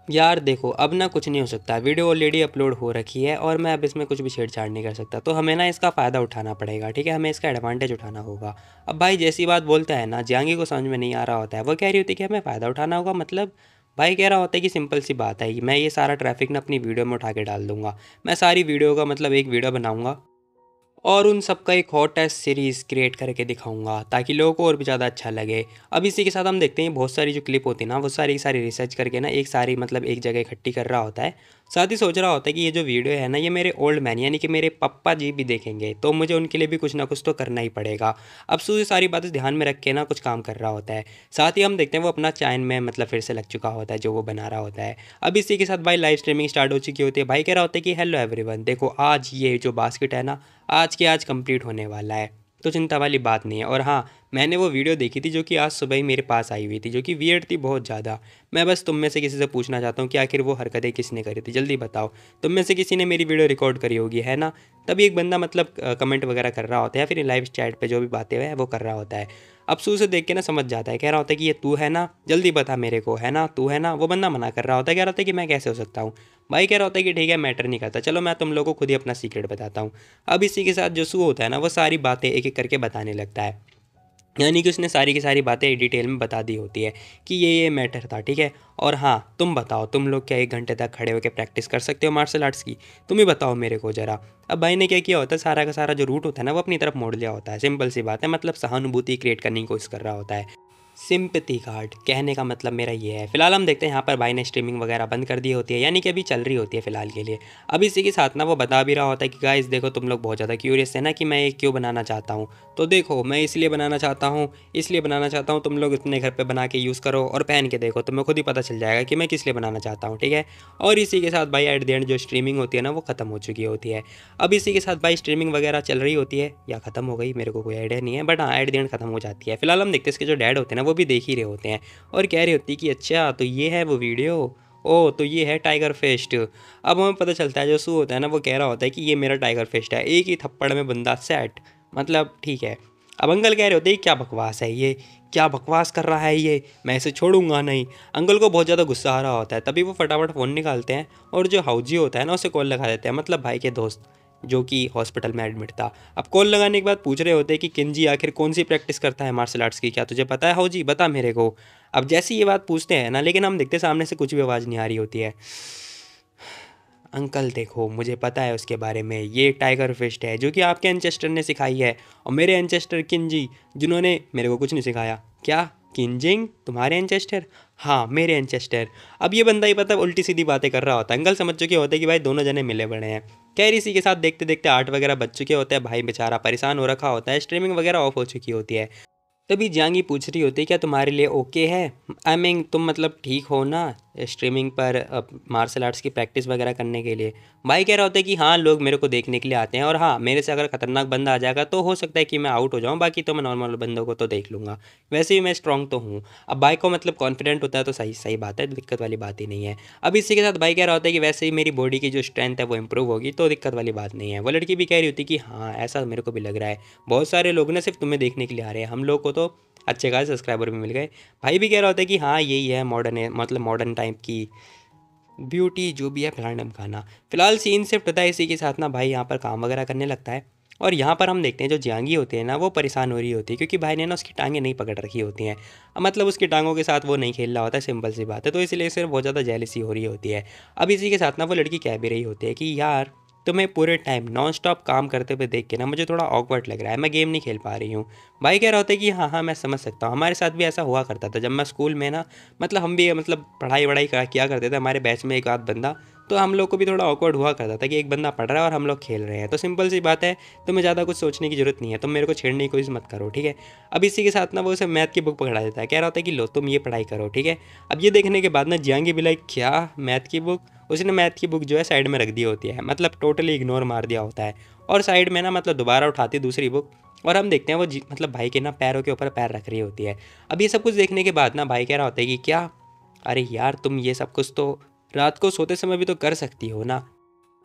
A: यार देखो अब ना कुछ नहीं हो सकता, वीडियो ऑलरेडी अपलोड हो रखी है और मैं अब इसमें कुछ भी छेड़छाड़ नहीं कर सकता, तो हमें ना इसका फ़ायदा उठाना पड़ेगा, ठीक है, हमें इसका एडवांटेज उठाना होगा। अब भाई जैसी बात बोलता है ना, जियांगी को समझ में नहीं आ रहा होता है, वो कह रही होती है कि हमें फ़ायदा उठाना होगा, मतलब भाई कह रहा होता है कि सिंपल सी बात है, मैं ये सारा ट्रैफिक ना अपनी वीडियो में उठा के डाल दूंगा, मैं सारी वीडियो का मतलब एक वीडियो बनाऊंगा और उन सब का एक हॉट टेस्ट सीरीज़ क्रिएट करके दिखाऊंगा ताकि लोगों को और भी ज़्यादा अच्छा लगे। अब इसी के साथ हम देखते हैं बहुत सारी जो क्लिप होती है ना, वो सारी की सारी रिसर्च करके ना एक सारी मतलब एक जगह इकट्ठी कर रहा होता है। साथ ही सोच रहा होता है कि ये जो वीडियो है ना, ये मेरे ओल्ड मैन यानी कि मेरे पापा जी भी देखेंगे, तो मुझे उनके लिए भी कुछ ना कुछ तो करना ही पड़ेगा। अब सू ये सारी बातें ध्यान में रख के ना कुछ काम कर रहा होता है। साथ ही हम देखते हैं वो अपना चैन में मतलब फिर से लग चुका होता है जो वो बना रहा होता है। अब इसी के साथ भाई लाइव स्ट्रीमिंग स्टार्ट हो चुकी होती है। भाई कह रहा होता है कि हेलो एवरीवन, देखो आज ये जो बास्केट है ना, आज के आज कंप्लीट होने वाला है, तो चिंता वाली बात नहीं है। और हाँ, मैंने वो वीडियो देखी थी जो कि आज सुबह ही मेरे पास आई हुई थी, जो कि वियर्ड थी बहुत ज़्यादा। मैं बस तुम में से किसी से पूछना चाहता हूँ कि आखिर वो हरकतें किसने करी थी, जल्दी बताओ। तुम में से किसी ने मेरी वीडियो रिकॉर्ड करी होगी, है ना। तभी एक बंदा मतलब कमेंट वगैरह कर रहा होता है, फिर लाइव चैट पे जो भी बातें हैं वो कर रहा होता है। अब सू से देख के ना समझ जाता है, कह रहा होता है कि ये तू है ना, जल्दी बता मेरे को, है ना तू है ना। वो बंदा मना कर रहा होता है, कह रहा होता है कि मैं कैसे हो सकता हूँ। भाई कह रहा होता है कि ठीक है मैटर नहीं करता, चलो मैं तुम लोगों को खुद ही अपना सीक्रेट बताता हूँ। अब इसी के साथ जो सू होता है ना, वो सारी बातें एक एक करके बताने लगता है, यानी कि उसने सारी की सारी बातें डिटेल में बता दी होती है कि ये मैटर था, ठीक है। और हाँ तुम बताओ, तुम लोग क्या 1 घंटे तक खड़े होकर प्रैक्टिस कर सकते हो मार्शल आर्ट्स की, तुम ही बताओ मेरे को ज़रा। अब भाई ने क्या किया होता है, सारा का सारा जो रूट होता है ना वो अपनी तरफ मोड़ लिया होता है। सिंपल सी बात है, मतलब सहानुभूति क्रिएट करने की कोशिश कर रहा होता है। सिंपैथी कार्ड कहने का मतलब मेरा ये है। फिलहाल हम देखते हैं यहाँ पर भाई ने स्ट्रीमिंग वगैरह बंद कर दी होती है, यानी कि अभी चल रही होती है फिलहाल के लिए। अब इसी के साथ ना वो बता भी रहा होता है कि गाइस देखो तुम लोग बहुत ज़्यादा क्यूरियस है ना कि मैं ये क्यों बनाना चाहता हूँ, तो देखो मैं इसलिए बनाना चाहता हूँ, तुम लोग अपने घर पर बना के यूज़ करो और पहन के देखो, तुम्हें खुद ही पता चल जाएगा कि मैं किस लिए बनाना चाहता हूँ, ठीक है। और इसी के साथ भाई एट द एंड जो स्ट्रीमिंग होती है ना वो ख़त्म हो चुकी होती है। अब इसी के साथ भाई स्ट्रीमिंग वगैरह चल रही होती है या ख़त्म हो गई मेरे को कोई आइडिया नहीं है, बट हाँ एट द एंड ख़त्म हो जाती है। फिलहाल हम देखते हैं इसके जो डैड होते हैं ना वो भी देख ही रहे होते हैं और कह रही होती कि अच्छा तो ये है वो वीडियो, ओ तो ये है टाइगर फेस्ट। अब हमें पता चलता है जो सू होता है ना वो कह रहा होता है कि ये मेरा टाइगर फेस्ट है, एक ही थप्पड़ में बंदा सेट, मतलब ठीक है। अब अंकल कह रहे होते हैं क्या बकवास है ये, क्या बकवास कर रहा है ये, मैं इसे छोड़ूंगा नहीं। अंकल को बहुत ज़्यादा गुस्सा आ रहा होता है, तभी वो फटाफट फ़ोन निकालते हैं और जो हाउजी होता है ना उसे कॉल लगा देते हैं, मतलब भाई के दोस्त जो कि हॉस्पिटल में एडमिट था। अब कॉल लगाने के बाद पूछ रहे होते हैं कि किंजी आखिर कौन सी प्रैक्टिस करता है मार्शल आर्ट्स की, क्या तुझे पता है हाउजी, बता मेरे को। अब जैसे ये बात पूछते हैं ना, लेकिन हम देखते सामने से कुछ भी आवाज़ नहीं आ रही होती है। अंकल देखो मुझे पता है उसके बारे में, ये टाइगर फिस्ट है जो कि आपके एंचेस्टर ने सिखाई है, और मेरे एंचेस्टर किंजी जिन्होंने मेरे को कुछ नहीं सिखाया। क्या किंजिंग तुम्हारे एंचेस्टर? हाँ मेरे एंचेस्टर। अब ये बंदा ही पता उल्टी सीधी बातें कर रहा होता है। अंकल समझ चुके होते हैं कि भाई दोनों जने मिले बड़े हैं। खैर इसी के साथ देखते देखते 8 वगैरह बज चुके होते हैं। भाई बेचारा परेशान हो रखा होता है, स्ट्रीमिंग वगैरह ऑफ हो चुकी होती है। तभी जियांगी पूछ रही होती है क्या तुम्हारे लिए ओके है? आई मीन तुम मतलब ठीक हो ना स्ट्रीमिंग पर मार्शल आर्ट्स की प्रैक्टिस वगैरह करने के लिए? भाई कह रहा होता है कि हाँ लोग मेरे को देखने के लिए आते हैं, और हाँ मेरे से अगर खतरनाक बंदा आ जाएगा तो हो सकता है कि मैं आउट हो जाऊँ, बाकी तो मैं नॉर्मल बंदों को तो देख लूँगा, वैसे भी मैं स्ट्रॉन्ग तो हूँ। अब भाई को मतलब कॉन्फिडेंट होता है तो सही सही बात है, दिक्कत वाली बात ही नहीं है। अब इसी के साथ भाई कह रहा होता है कि वैसे ही मेरी बॉडी की जो स्ट्रेंथ है वो इंप्रूव होगी तो दिक्कत वाली बात नहीं है। वो लड़की भी कह रही होती कि हाँ ऐसा मेरे को भी लग रहा है, बहुत सारे लोग ना सिर्फ तुम्हें देखने के लिए आ रहे हैं, हम लोग को तो अच्छे खासे सब्सक्राइबर भी मिल गए। भाई भी कह रहा होता है कि हाँ यही है मॉडर्न है, मतलब मॉडर्न टाइप की ब्यूटी जो भी है फलाना ढमकाना। फिलहाल सीन शिफ्ट होता है इसी के साथ ना भाई यहाँ पर काम वगैरह करने लगता है। और यहाँ पर हम देखते हैं जो जियांगी होती है ना वो परेशान हो रही होती है, क्योंकि भाई ने ना उसकी टांगें नहीं पकड़ रखी होती हैं। मतलब उसकी टांगों के साथ वो नहीं खेल रहा होता है, सिंपल सी बात है, तो इसलिए सिर्फ बहुत ज़्यादा जेलसी हो रही होती है। अब इसी के साथ ना वो लड़की कह भी रही होती है कि यार तुम्हें पूरे टाइम नॉन स्टॉप काम करते हुए देख के ना मुझे थोड़ा ऑकवर्ड लग रहा है, मैं गेम नहीं खेल पा रही हूँ। भाई कह रहा होता है कि हाँ हाँ मैं समझ सकता हूँ, हमारे साथ भी ऐसा हुआ करता था जब मैं स्कूल में ना, मतलब हम भी मतलब पढ़ाई वढ़ाई किया करते थे, हमारे बैच में एक आध बंदा, तो हम लोग को भी थोड़ा ऑकवर्ड हुआ करता था कि एक बंदा पढ़ रहा है और हम लोग खेल रहे हैं। तो सिंपल सी बात है, तुम्हें ज़्यादा कुछ सोचने की जरूरत नहीं है, तुम मेरे को छेड़ने की कोशिश मत करो, ठीक है। अब इसी के साथ ना वो उसे मैथ की बुक पकड़ा देता है, कह रहा होता है कि लो तुम ये पढ़ाई करो, ठीक है। अब ये देखने के बाद ना जियांगी भी लाइक क्या मैथ की बुक, उसने मैथ की बुक जो है साइड में रख दी होती है, मतलब टोटली इग्नोर मार दिया होता है। और साइड में ना मतलब दोबारा उठाती दूसरी बुक, और हम देखते हैं वो मतलब भाई के ना पैरों के ऊपर पैर रख रही होती है। अब ये सब कुछ देखने के बाद ना भाई कह रहा होता है कि क्या, अरे यार तुम ये सब कुछ तो रात को सोते समय भी तो कर सकती हो ना,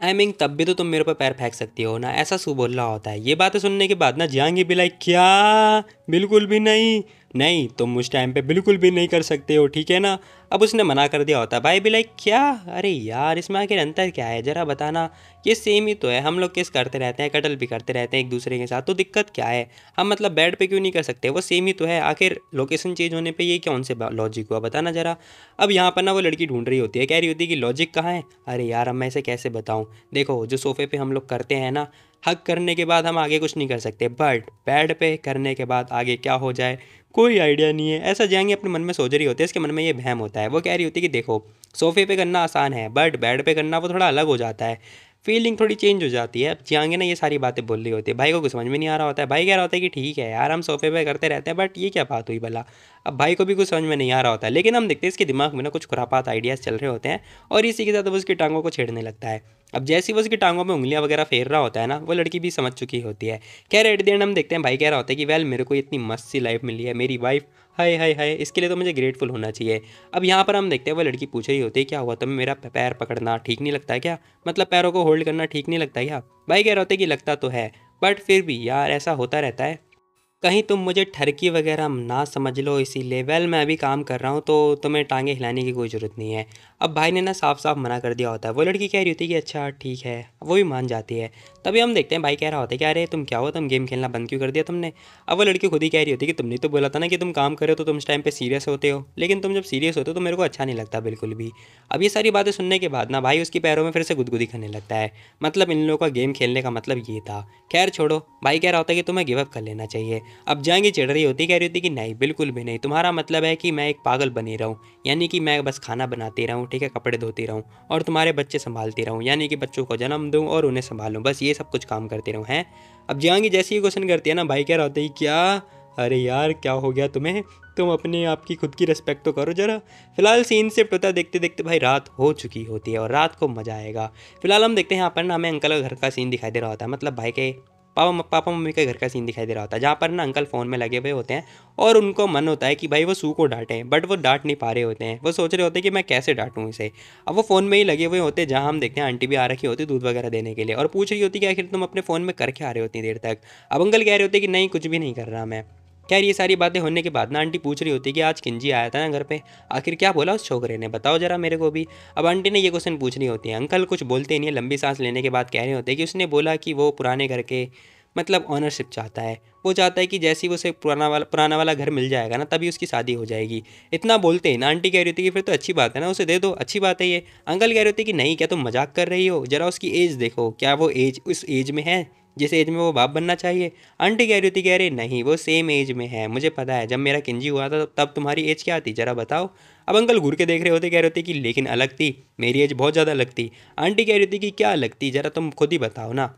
A: आई मीन तब भी तो तुम मेरे पर पैर फेंक सकती हो ना, ऐसा सू बोल रहा होता है। ये बातें सुनने के बाद ना जियांगी भी लाइक क्या, बिल्कुल भी नहीं, नहीं तुम उस टाइम पे बिल्कुल भी नहीं कर सकते हो, ठीक है ना। अब उसने मना कर दिया होता है। भाई भी लाइक क्या, अरे यार इसमें आखिर अंतर क्या है जरा बताना, ये सेम ही तो है, हम लोग किस करते रहते हैं, कटल भी करते रहते हैं एक दूसरे के साथ, तो दिक्कत क्या है, हम मतलब बेड पे क्यों नहीं कर सकते, वो सेम ही तो है, आखिर लोकेशन चेंज होने पे ये कौन से लॉजिक हुआ बताना जरा। अब यहाँ पर ना वो लड़की ढूंढ रही होती है, कह रही होती है कि लॉजिक कहाँ है। अरे यार अब मैं इसे कैसे बताऊँ, देखो जो सोफ़े पे हम लोग करते हैं ना, हक करने के बाद हम आगे कुछ नहीं कर सकते, बट बेड पे करने के बाद आगे क्या हो जाए कोई आइडिया नहीं है, ऐसा जाएंगे अपने मन में सोच रही होती है। इसके मन में ये वहम होता है, वो कह रही होती है कि देखो सोफ़े पे करना आसान है बट बेड पे करना वो थोड़ा अलग हो जाता है, फीलिंग थोड़ी चेंज हो जाती है। अब जियांगे ना ये सारी बातें बोल रही होती है, भाई को कुछ समझ में नहीं आ रहा होता है। भाई कह रहा होता है कि ठीक है यार हम सोफ़े पे करते रहते हैं बट ये क्या बात हुई भला। अब भाई को भी कुछ समझ में नहीं आ रहा होता है, लेकिन हम देखते हैं इसके दिमाग में ना कुछ खुरापात आइडियाज़ चल रहे होते हैं, और इसी के साथ वो उसकी टांगों को छेड़ने लगता है। अब जैसे ही वो उसकी टांगों में उंगलियां वगैरह फेर रहा होता है ना, वो लड़की भी समझ चुकी होती है। खैर एट द एंड हम देखते हैं भाई कह रहा होता है कि वेल मेरे को इतनी मस्त सी लाइफ मिली है, मेरी वाइफ, हाय हाय हाय, इसके लिए तो मुझे ग्रेटफुल होना चाहिए। अब यहाँ पर हम देखते हैं वो लड़की पूछ रही होती है क्या हुआ तुम्हें मेरा पैर पकड़ना ठीक नहीं लगता है क्या, मतलब पैरों को होल्ड करना ठीक नहीं लगता है क्या। भाई कह रहा होता है कि लगता तो है बट फिर भी यार ऐसा होता रहता है, कहीं तुम मुझे ठरकी वगैरह ना समझ लो, इसीलिए वेल मैं अभी काम कर रहा हूँ तो तुम्हें टांगे हिलाने की कोई ज़रूरत नहीं है। अब भाई ने ना साफ साफ मना कर दिया होता है। वो लड़की कह रही होती है कि अच्छा ठीक है, वो भी मान जाती है। तभी हम देखते हैं भाई कह रहा होता है कि अरे तुम क्या हो, तुम गेम खेलना बंद क्यों कर दिया तुमने। अब वो लड़की खुद ही कह रही होती है कि तुमने तो बोला था ना कि तुम काम करो तो तुम इस टाइम पे सीरियस होते हो, लेकिन तुम जब सीरियस होते हो तो मेरे को अच्छा नहीं लगता बिल्कुल भी। अब ये सारी बातें सुनने के बाद ना भाई उसकी पैरों में फिर से गुदगुदी करने लगता है, मतलब इन लोगों का गेम खेलने का मतलब ये था। खैर छोड़ो, भाई कह रहा होता है कि तुम्हें गिव अप कर लेना चाहिए। अब जाएंगी चिढ़ रही होती, कह रही होती कि नहीं बिल्कुल भी नहीं, तुम्हारा मतलब है कि मैं एक पागल बनी रहूं, यानी कि मैं बस खाना बनाती रहूं, ठीक है, कपड़े धोती रहूं और तुम्हारे बच्चे संभालती रहूं, यानी कि बच्चों को जन्म दूं और उन्हें संभालूं, बस ये सब कुछ काम करती रहूं हैं। अब जाएंगी जैसे ही क्वेश्चन करती है ना, भाई कह रहा होता है क्या, अरे यार क्या हो गया तुम्हें, तुम अपने आप की खुद की रिस्पेक्ट तो करो जरा। फिलहाल सीन शिफ्ट होता है, देखते देखते भाई रात हो चुकी होती है और रात को मजा आएगा। फिलहाल हम देखते हैं यहाँ पर ना हमें अंकल का घर का सीन दिखाई दे रहा होता है, मतलब भाई के पापा मम्मी के घर का सीन दिखाई दे रहा होता है, जहाँ पर ना अंकल फ़ोन में लगे हुए होते हैं और उनको मन होता है कि भाई वो सू को डांटें, बट वो डांट नहीं पा रहे होते हैं। वो सोच रहे होते हैं कि मैं कैसे डांटूं इसे। अब वो फ़ोन में ही लगे हुए होते हैं, जहाँ हम देखते हैं आंटी भी आ रखी होती है दूध वगैरह देने के लिए, और पूछ रही होती कि आखिर तुम अपने फ़ोन में करके आ रहे होती देर तक। अब अंकल कह रहे होते कि नहीं कुछ भी नहीं कर रहा मैं। खैर ये सारी बातें होने के बाद ना आंटी पूछ रही होती है कि आज किंजी आया था ना घर पे, आखिर क्या बोला उस छोकरे ने, बताओ जरा मेरे को भी। अब आंटी ने ये क्वेश्चन पूछ रही होती है, अंकल कुछ बोलते नहीं है, लंबी सांस लेने के बाद कह रहे होते हैं कि उसने बोला कि वो पुराने घर के मतलब ऑनरशिप चाहता है, वो चाहता है कि जैसे ही वो उसे पुराना वाला घर मिल जाएगा ना तभी उसकी शादी हो जाएगी। इतना बोलते ही ना आंटी कह रही थी कि फिर तो अच्छी बात है ना, उसे दे दो, अच्छी बात है ये। अंकल कह रहे थे कि नहीं क्या तुम मजाक कर रही हो, जरा उसकी एज देखो, क्या वो एज उस एज में है जिस एज में वो बाप बनना चाहिए। आंटी कह रही होती कि अरे नहीं, वो सेम एज में है, मुझे पता है, जब मेरा किंजी हुआ था तब तुम्हारी एज क्या थी ज़रा बताओ। अब अंकल घूर के देख रहे होते, कह रहे होते कि लेकिन अलग थी, मेरी एज बहुत ज़्यादा अलग थी। आंटी कह रही थी कि क्या अलग थी, ज़रा तुम खुद ही बताओ ना।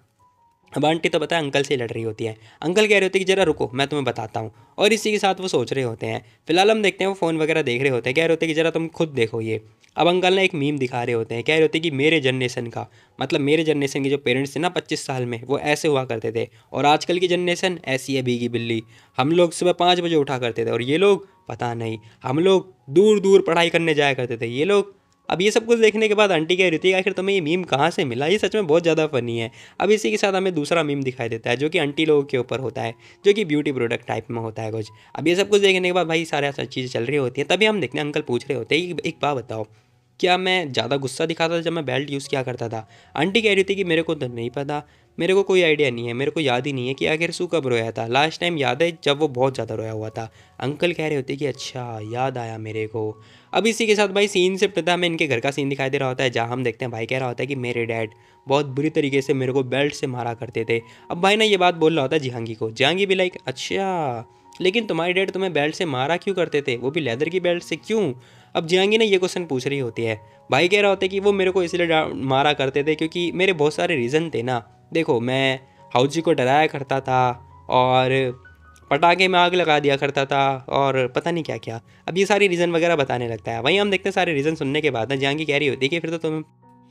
A: अब आंटी तो पता है अंकल से लड़ रही होती है। अंकल कह रहे होते हैं कि जरा रुको, मैं तुम्हें बताता हूँ। और इसी के साथ वो सोच रहे होते हैं। फिलहाल हम देखते हैं वो फ़ोन वगैरह देख रहे होते हैं, कह रहे होते हैं कि जरा तुम खुद देखो ये। अब अंकल ने एक मीम दिखा रहे होते हैं, कह रहे होते हैं कि मेरे जनरेशन का मतलब मेरे जनरेशन के जो पेरेंट्स थे ना 25 साल में, वो ऐसे हुआ करते थे, और आजकल की जनरेशन ऐसी है भीगी बिल्ली। हम लोग सुबह 5 बजे उठा करते थे और ये लोग पता नहीं, हम लोग दूर दूर पढ़ाई करने जाया करते थे, ये लोग। अब ये सब कुछ देखने के बाद आंटी कह रही थी आखिर तुम्हें ये मीम कहाँ से मिला, ये सच में बहुत ज़्यादा फनी है। अब इसी के साथ हमें दूसरा मीम दिखाई देता है जो कि आंटी लोगों के ऊपर होता है, जो कि ब्यूटी प्रोडक्ट टाइप में होता है कुछ। अब ये सब कुछ देखने के बाद भाई सारे चीज़ें चल रही होती हैं, तभी हम देखते हैं अंकल पूछ रहे होते हैं एक बात बताओ, क्या मैं ज़्यादा गुस्सा दिखाता था जब मैं बेल्ट यूज़ किया करता था। आंटी कह रही थी कि मेरे को तो नहीं पता, मेरे को कोई आइडिया नहीं है, मेरे को याद ही नहीं है कि आखिर सू कब रोया था। लास्ट टाइम याद है जब वो बहुत ज़्यादा रोया हुआ था। अंकल कह रहे होते कि अच्छा याद आया मेरे को। अब इसी के साथ भाई सीन से पता हमें इनके घर का सीन दिखाई दे रहा होता है, जहाँ हम देखते हैं भाई कह रहा होता है कि मेरे डैड बहुत बुरी तरीके से मेरे को बेल्ट से मारा करते थे। अब भाई ना ये बात बोल रहा होता है जहांगी को। जहांगी भी लाइक अच्छा, लेकिन तुम्हारे डैड तुम्हें बेल्ट से मारा क्यों करते थे, वो भी लेदर की बेल्ट से क्यों। अब जहांगी ने ये क्वेश्चन पूछ रही होती है। भाई कह रहा होता है कि वो मेरे को इसलिए मारा करते थे क्योंकि मेरे बहुत सारे रीज़न थे ना। देखो मैं हाउजी को डराया करता था, और पटाखे में आग लगा दिया करता था, और पता नहीं क्या क्या। अब ये सारी रीज़न वगैरह बताने लगता है। वहीं हम देखते हैं सारे रीज़न सुनने के बाद ना जहांगी कह रही होती है कि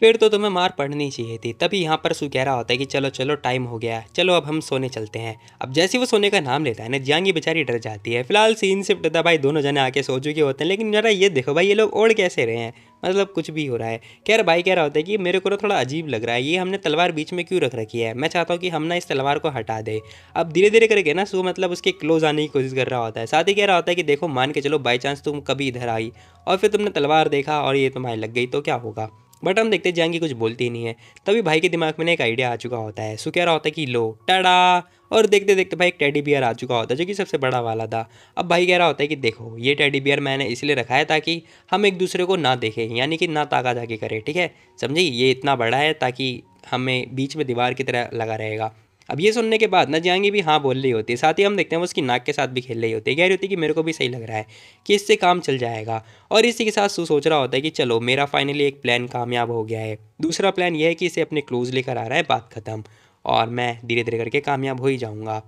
A: फिर तो तुम्हें मार पड़नी चाहिए थी। तभी यहाँ पर सू कह रहा होता है कि चलो चलो टाइम हो गया है, चलो अब हम सोने चलते हैं। अब जैसे वो सोने का नाम लेता है ना, जहांगी बेचारी डर जाती है। फिलहाल सीन शिफ्ट होता है, भाई दोनों जने आके सो चुके होते हैं, लेकिन जरा ये देखो भाई ये लोग ओढ़ कैसे रहे हैं, मतलब कुछ भी हो रहा है। भाई कह रहा होता है कि मेरे को ना थोड़ा अजीब लग रहा है, ये हमने तलवार बीच में क्यों रख रखी है, मैं चाहता हूँ कि हम ना इस तलवार को हटा दे। अब धीरे धीरे करके ना सू मतलब उसके क्लोज आने की कोशिश कर रहा होता है। साथ ही कह रहा होता है कि देखो मान के चलो बाई चांस तुम कभी इधर आई और फिर तुमने तलवार देखा और ये तुम्हारे लग गई तो क्या होगा। बट हम देखते हैं जहांगी कुछ बोलती ही नहीं है। तभी भाई के दिमाग में ना एक आइडिया आ चुका होता है। सु कह रहा होता है कि लो टाडा, और देखते देखते भाई एक टेडी बियर आ चुका होता है जो कि सबसे बड़ा वाला था। अब भाई कह रहा होता है कि देखो ये टेडी बियर मैंने इसलिए रखा है ताकि हम एक दूसरे को ना देखें, यानी कि ना ताका जाके करें, ठीक है समझी। ये इतना बड़ा है ताकि हमें बीच में दीवार की तरह लगा रहेगा। अब ये सुनने के बाद ना जहांगी भी हाँ बोल रही होती है। साथ ही हम देखते हैं वो उसकी नाक के साथ भी खेल रही होती है, कह रही होती है कि मेरे को भी सही लग रहा है कि इससे काम चल जाएगा। और इसी के साथ सू सोच रहा होता है कि चलो मेरा फाइनली एक प्लान कामयाब हो गया है। दूसरा प्लान यह है कि इसे अपने क्लोज लेकर आ रहा है, बात खत्म, और मैं धीरे धीरे करके कामयाब हो ही जाऊँगा।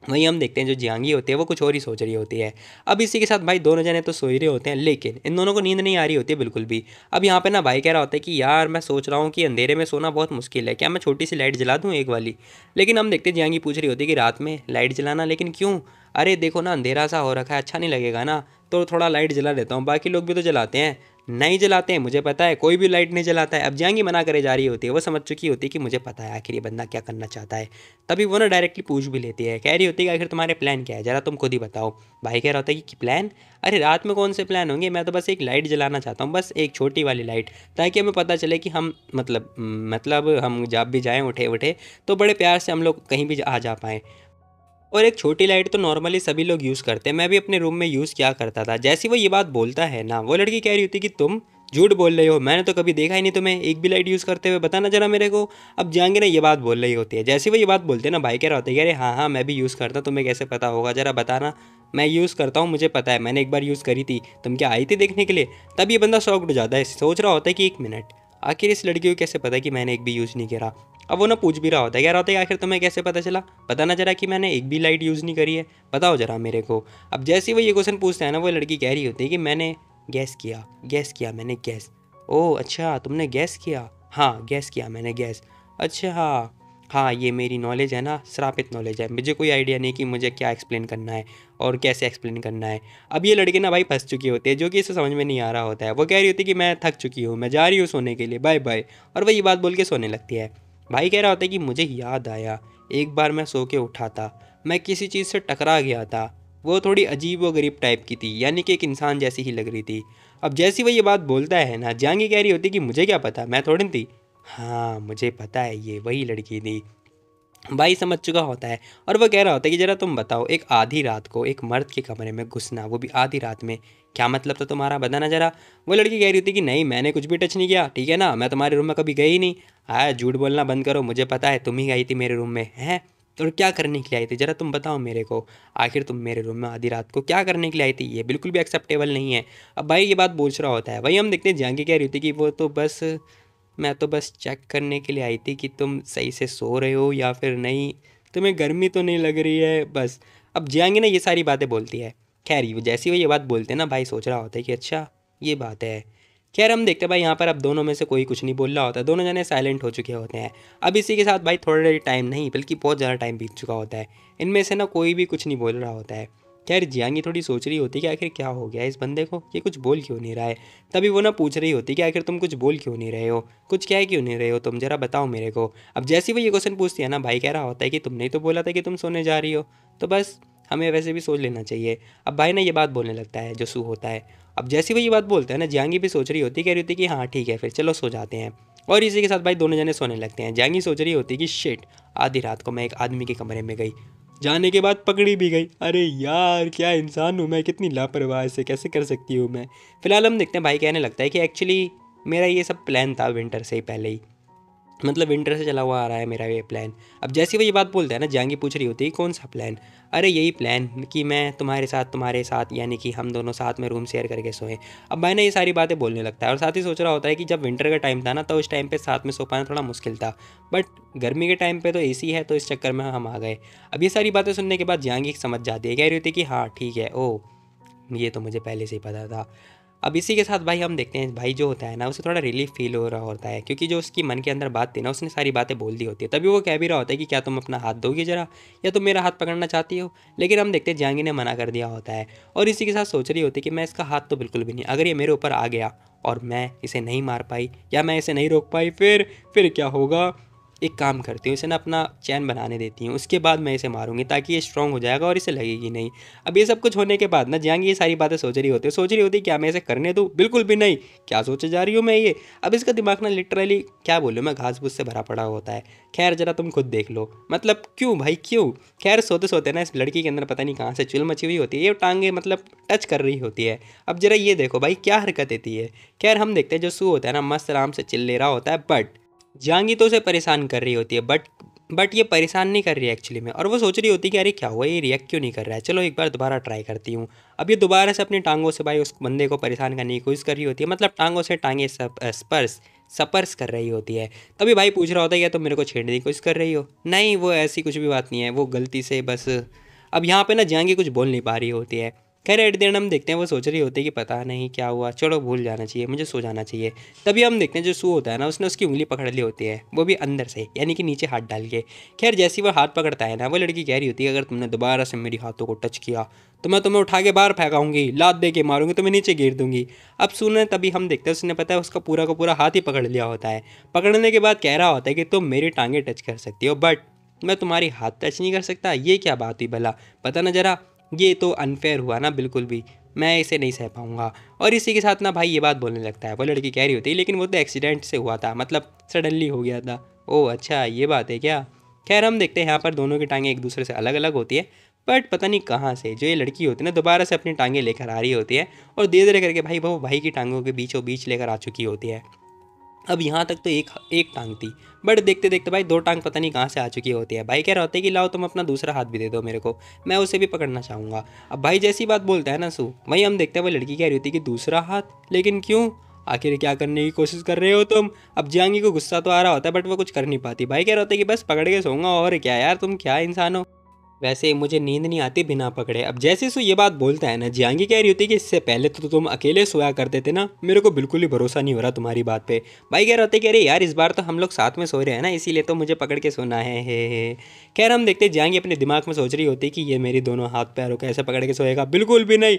A: वहीं हम देखते हैं जो जियांगी होती है वो कुछ और ही सोच रही होती है। अब इसी के साथ भाई दोनों जने तो सो ही रहे होते हैं, लेकिन इन दोनों को नींद नहीं आ रही होती है बिल्कुल भी। अब यहाँ पे ना भाई कह रहा होता है कि यार मैं सोच रहा हूँ कि अंधेरे में सोना बहुत मुश्किल है, क्या मैं छोटी सी लाइट जला दूँ एक वाली। लेकिन हम देखते हैं जियांगी पूछ रही होती है कि रात में लाइट जलाना, लेकिन क्यों। अरे देखो ना अंधेरा सा हो रखा है, अच्छा नहीं लगेगा ना, तो थोड़ा लाइट जला देता हूँ, बाकी लोग भी तो जलाते हैं। नहीं जलाते हैं मुझे पता है, कोई भी लाइट नहीं जलाता है। अब जाएंगी मना करे जा रही होती है, वो समझ चुकी होती है कि मुझे पता है आखिर ये बंदा क्या करना चाहता है। तभी वो ना डायरेक्टली पूछ भी लेती है, कह रही होती है कि आखिर तुम्हारे प्लान क्या है, ज़रा तुम खुद ही बताओ। भाई कह रहा होता है कि प्लान, अरे रात में कौन से प्लान होंगे, मैं तो बस एक लाइट जलाना चाहता हूँ, बस एक छोटी वाली लाइट, ताकि हमें पता चले कि हम मतलब हम जब भी जाएँ उठे उठे तो बड़े प्यार से हम लोग कहीं भी आ जा पाएँ। और एक छोटी लाइट तो नॉर्मली सभी लोग यूज़ करते हैं, मैं भी अपने रूम में यूज़ किया करता था। जैसे वो ये बात बोलता है ना, वो लड़की कह रही होती कि तुम झूठ बोल रहे हो, मैंने तो कभी देखा ही नहीं तुम्हें एक भी लाइट यूज़ करते हुए, बताना जरा मेरे को। अब जहांगीर ने ये बात बोल रही होती है। जैसे वो ये बात बोलते हैं ना, भाई कह रहा होता है अरे हाँ हाँ मैं भी यूज़ करता, तुम्हें कैसे पता होगा, ज़रा बताना। मैं यूज़ करता हूँ, मुझे पता है, मैंने एक बार यूज़ करी थी, तुम क्या आई थी देखने के लिए। तब ये बंदा शॉक्ड हो जाता है, सोच रहा होता है कि एक मिनट, आखिर इस लड़की को कैसे पता कि मैंने एक भी यूज़ नहीं करा। अब वो ना पूछ भी रहा होता है, कह रहा होता है आखिर तुम्हें कैसे पता चला, बताना जरा कि मैंने एक भी लाइट यूज़ नहीं करी है, बताओ जरा मेरे को। अब जैसे ही वो ये क्वेश्चन पूछता है ना, वो लड़की कह रही होती है कि मैंने गैस किया मैंने गैस। ओह अच्छा तुमने गैस किया, हाँ गैस किया मैंने गैस। अच्छा हाँ हाँ, ये मेरी नॉलेज है ना, श्रापित नॉलेज है, मुझे कोई आइडिया नहीं कि मुझे क्या एक्सप्लेन करना है और कैसे एक्सप्लेन करना है। अब ये लड़की ना भाई फंस चुकी होती है, जो कि इसे समझ में नहीं आ रहा होता है। वो कह रही होती है कि मैं थक चुकी हूँ, मैं जा रही हूँ सोने के लिए, बाय बाय। और वह ये बात बोल के सोने लगती है। भाई कह रहा होता है कि मुझे याद आया, एक बार मैं सो के उठा था, मैं किसी चीज़ से टकरा गया था, वो थोड़ी अजीब व गरीब टाइप की थी, यानी कि एक इंसान जैसी ही लग रही थी। अब जैसी वो ये बात बोलता है ना, जहांगी कह रही होती कि मुझे क्या पता, मैं थोड़ी थी। हाँ मुझे पता है, ये वही लड़की थी। भाई समझ चुका होता है और वो कह रहा होता है कि ज़रा तुम बताओ, एक आधी रात को एक मर्द के कमरे में घुसना, वो भी आधी रात में, क्या मतलब था तुम्हारा, बताना ज़रा। वो लड़की कह रही थी कि नहीं मैंने कुछ भी टच नहीं किया, ठीक है ना, मैं तुम्हारे रूम में कभी गई ही नहीं। हाँ झूठ बोलना बंद करो, मुझे पता है तुम ही गई थी मेरे रूम में, हैं। और क्या करने के लिए आई थी ज़रा तुम बताओ मेरे को, आखिर तुम मेरे रूम में आधी रात को क्या करने के लिए आई थी, ये बिल्कुल भी एक्सेप्टेबल नहीं है। अब भाई ये बात पूछ रहा होता है, वही हम देखते हैं जहांगीर कह रही थी कि वो तो बस, मैं तो बस चेक करने के लिए आई थी कि तुम सही से सो रहे हो या फिर नहीं, तुम्हें गर्मी तो नहीं लग रही है बस। अब जियांगी ना ये सारी बातें बोलती है। खैर ये जैसी वो ये बात बोलते हैं ना, भाई सोच रहा होता है कि अच्छा ये बात है। खैर हम देखते हैं भाई यहाँ पर अब दोनों में से कोई कुछ नहीं बोल रहा होता है, दोनों जने साइलेंट हो चुके होते हैं। अब इसी के साथ भाई थोड़ा देर टाइम नहीं बल्कि बहुत ज़्यादा टाइम बीत चुका होता है, इनमें से ना कोई भी कुछ नहीं बोल रहा होता है। खैर जियांगी थोड़ी सोच रही होती कि आखिर क्या हो गया इस बंदे को, ये कुछ बोल क्यों नहीं रहा है। तभी वो ना पूछ रही होती कि आखिर तुम कुछ बोल क्यों नहीं रहे हो, कुछ क्या क्यों नहीं रहे हो तुम, ज़रा बताओ मेरे को। अब जैसे वो ये क्वेश्चन पूछती है ना, भाई कह रहा होता है कि तुमने ही तो बोला था कि तुम सोने जा रही हो, तो बस हमें वैसे भी सोच लेना चाहिए। अब भाई ना ये बात बोलने लगता है जो सू होता है। अब जैसे वो ये बात बोलता है ना, जियांगी भी सोच रही होती, कह रही होती कि हाँ ठीक है फिर चलो सो जाते हैं। और इसी के साथ भाई दोनों जने सोने लगते हैं। जियांगी सोच रही होती कि शिट, आधी रात को मैं एक आदमी के कमरे में गई, जाने के बाद पकड़ी भी गई, अरे यार क्या इंसान हूँ मैं, कितनी लापरवाह, ऐसे कैसे कर सकती हूँ मैं। फिलहाल हम देखते हैं भाई कहने लगता है कि एक्चुअली मेरा ये सब प्लान था विंटर से ही पहले ही, मतलब विंटर से चला हुआ आ रहा है मेरा ये प्लान। अब जैसे वो ये बात बोलता है ना, जहांगीर पूछ रही होती है कौन सा प्लान। अरे यही प्लान कि मैं तुम्हारे साथ यानी कि हम दोनों साथ में रूम शेयर करके सोएं। अब भाई ना ये सारी बातें बोलने लगता है और साथ ही सोच रहा होता है कि जब विंटर का टाइम था ना तो उस टाइम पे साथ में सो पाना थोड़ा मुश्किल था, बट गर्मी के टाइम पे तो एसी है तो इस चक्कर में हम आ गए। अब ये सारी बातें सुनने के बाद जहांगीर समझ जाती है, कह रही होती है कि हाँ ठीक है, ओ ये तो मुझे पहले से ही पता था। अब इसी के साथ भाई हम देखते हैं भाई जो होता है ना उसे थोड़ा रिलीफ फील हो रहा होता है, क्योंकि जो उसकी मन के अंदर बात थी ना उसने सारी बातें बोल दी होती है। तभी वो कह भी रहा होता है कि क्या तुम अपना हाथ दोगे ज़रा, या तुम मेरा हाथ पकड़ना चाहती हो। लेकिन हम देखते हैं जहांगीर ने मना कर दिया होता है और इसी के साथ सोच रही होती है कि मैं इसका हाथ तो बिल्कुल भी नहीं, अगर ये मेरे ऊपर आ गया और मैं इसे नहीं मार पाई या मैं इसे नहीं रोक पाई, फिर क्या होगा। एक काम करती हूँ, इसे ना अपना चैन बनाने देती हूँ, उसके बाद मैं इसे मारूंगी ताकि ये स्ट्रांग हो जाएगा और इसे लगेगी नहीं। अब ये सब कुछ होने के बाद ना जहांगीर ये सारी बातें सोच रही होती क्या मैं इसे करने दूँ, बिल्कुल भी नहीं, क्या सोचे जा रही हूँ मैं ये। अब इसका दिमाग ना लिटरली क्या बोलूँ मैं, घास फूस से भरा पड़ा होता है। खैर जरा तुम खुद देख लो, मतलब क्यों भाई क्यों। खैर सोते सोते ना इस लड़की के अंदर पता नहीं कहाँ से चुल मची हुई होती है, ये टांगे मतलब टच कर रही होती है। अब जरा ये देखो भाई क्या हरकत देती है। खैर हम देखते हैं जो सू होता है ना मस्त आराम से चिल ले रहा होता है, बट जहांगी तो उसे परेशान कर रही होती है, बट ये परेशान नहीं कर रही है एक्चुअली में। और वो सोच रही होती है कि अरे क्या हुआ, ये रिएक्ट क्यों नहीं कर रहा है, चलो एक बार दोबारा ट्राई करती हूँ। अब ये दोबारा से अपनी टांगों से भाई उस बंदे को परेशान करने की कोशिश कर रही होती है, मतलब टांगों से टांगे स्पर्श कर रही होती है। तभी भाई पूछ रहा होता है क्या तुम मेरे को छेड़ने की कोशिश कर रही हो, नहीं वो ऐसी कुछ भी बात नहीं है, वो गलती से बस। अब यहाँ पे ना जहांगी कुछ बोल नहीं पा रही होती है। खैर एट द एंड हम देखते हैं वो सोच रही होती है कि पता नहीं क्या हुआ, चलो भूल जाना चाहिए, मुझे सो जाना चाहिए। तभी हम देखते हैं जो सू होता है ना उसने उसकी उंगली पकड़ ली होती है, वो भी अंदर से यानी कि नीचे हाथ डाल के। खैर जैसे ही वो हाथ पकड़ता है ना, वो लड़की कह रही होती है अगर तुमने दोबारा से मेरी हाथों को टच किया तो मैं तुम्हें उठा के बाहर फेंकाऊंगी, लात दे के मारूंगी, तुम्हें नीचे गिर दूंगी। अब सुने तभी हम देखते हैं उसने पता है उसका पूरा का पूरा हाथ ही पकड़ लिया होता है। पकड़ने के बाद कह रहा होता है कि तुम मेरी टांगे टच कर सकती हो बट मैं तुम्हारी हाथ टच नहीं कर सकता, ये क्या बात हुई भला, पता ना जरा, ये तो अनफेयर हुआ ना बिल्कुल भी, मैं इसे नहीं सह पाऊंगा। और इसी के साथ ना भाई ये बात बोलने लगता है, वो लड़की कह रही होती है लेकिन वो तो एक्सीडेंट से हुआ था, मतलब सडनली हो गया था। ओह अच्छा ये बात है क्या। खैर हम देखते हैं यहाँ पर दोनों की टांगें एक दूसरे से अलग अलग होती है, बट पता नहीं कहाँ से जो ये लड़की होती है ना दोबारा से अपनी टांगें लेकर आ रही होती है और धीरे धीरे करके भाई वो भाई की टांगों के बीचों बीच लेकर आ चुकी होती है। अब यहाँ तक तो एक एक टांग थी, बट देखते देखते भाई दो टांग पता नहीं कहाँ से आ चुकी होती है। भाई कह रहा होता है कि लाओ तुम अपना दूसरा हाथ भी दे दो मेरे को, मैं उसे भी पकड़ना चाहूँगा। अब भाई जैसी बात बोलता है ना सू, वहीं हम देखते हैं वो लड़की कह रही होती है कि दूसरा हाथ, लेकिन क्यों, आखिर क्या करने की कोशिश कर रहे हो तुम। अब जियांगी को गुस्सा तो आ रहा होता है बट वो कुछ कर नहीं पाती। भाई कह रहा होता है कि बस पकड़ के सोऊंगा, और क्या यार तुम क्या इंसान हो, वैसे मुझे नींद नहीं आती बिना पकड़े। अब जैसे सो ये बात बोलता है ना, जियांगी कह रही होती है कि इससे पहले तो तुम अकेले सोया करते थे ना, मेरे को बिल्कुल ही भरोसा नहीं हो रहा तुम्हारी बात पे। भाई कह रहे होते कि अरे यार इस बार तो हम लोग साथ में सो रहे हैं ना, इसीलिए तो मुझे पकड़ के सोना है हे। खैर हम देखते जियांगी अपने दिमाग में सोच रही होती कि ये मेरी दोनों हाथ पैरों कैसे पकड़ के सोएगा, बिल्कुल भी नहीं,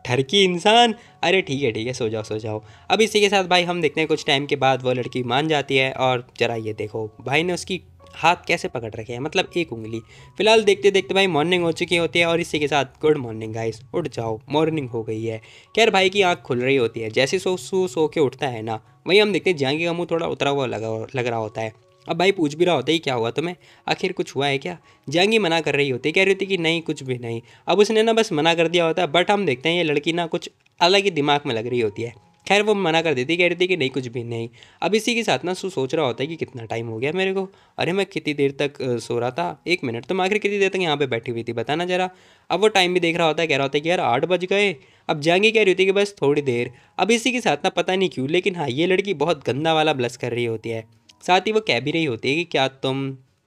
A: ठरकी इंसान। अरे ठीक है सो जाओ सो जाओ। अब इसी के साथ भाई हम देखते हैं कुछ टाइम के बाद वो लड़की मान जाती है और जरा ये देखो भाई ने उसकी हाथ कैसे पकड़ रखे हैं, मतलब एक उंगली। फिलहाल देखते देखते भाई मॉर्निंग हो चुकी होती है और इसी के साथ गुड मॉर्निंग गाइस, उठ जाओ मॉर्निंग हो गई है। खैर भाई की आंख खुल रही होती है, जैसे सो के उठता है ना, वहीं हम देखते हैं जहांगीर का मुंह थोड़ा उतरा हुआ लग रहा होता है। अब भाई पूछ भी रहा होता है कि क्या हुआ तुम्हें, आखिर कुछ हुआ है क्या। जंगी मना कर रही होती है, कह रही होती कि नहीं कुछ भी नहीं। अब उसने ना बस मना कर दिया होता है, बट हम देखते हैं ये लड़की ना कुछ अलग ही दिमाग में लग रही होती है। खैर वो मना कर देती, कह रही थी कि नहीं कुछ भी नहीं। अब इसी के साथ ना सोच रहा होता है कि कितना टाइम हो गया मेरे को, अरे मैं कितनी देर तक सो रहा था, 1 मिनट, तो मैं आखिर कितनी देर तक यहाँ पे बैठी हुई थी बताना जरा। अब वो टाइम भी देख रहा होता है, कह रहा होता है कि यार 8 बज गए। अब जाएंगे कह रही होती है कि बस थोड़ी देर। अब इसी के साथ ना पता नहीं क्यों लेकिन हाँ ये लड़की बहुत गंदा वाला ब्लश कर रही होती है। साथ ही वो कह भी रही होती है कि क्या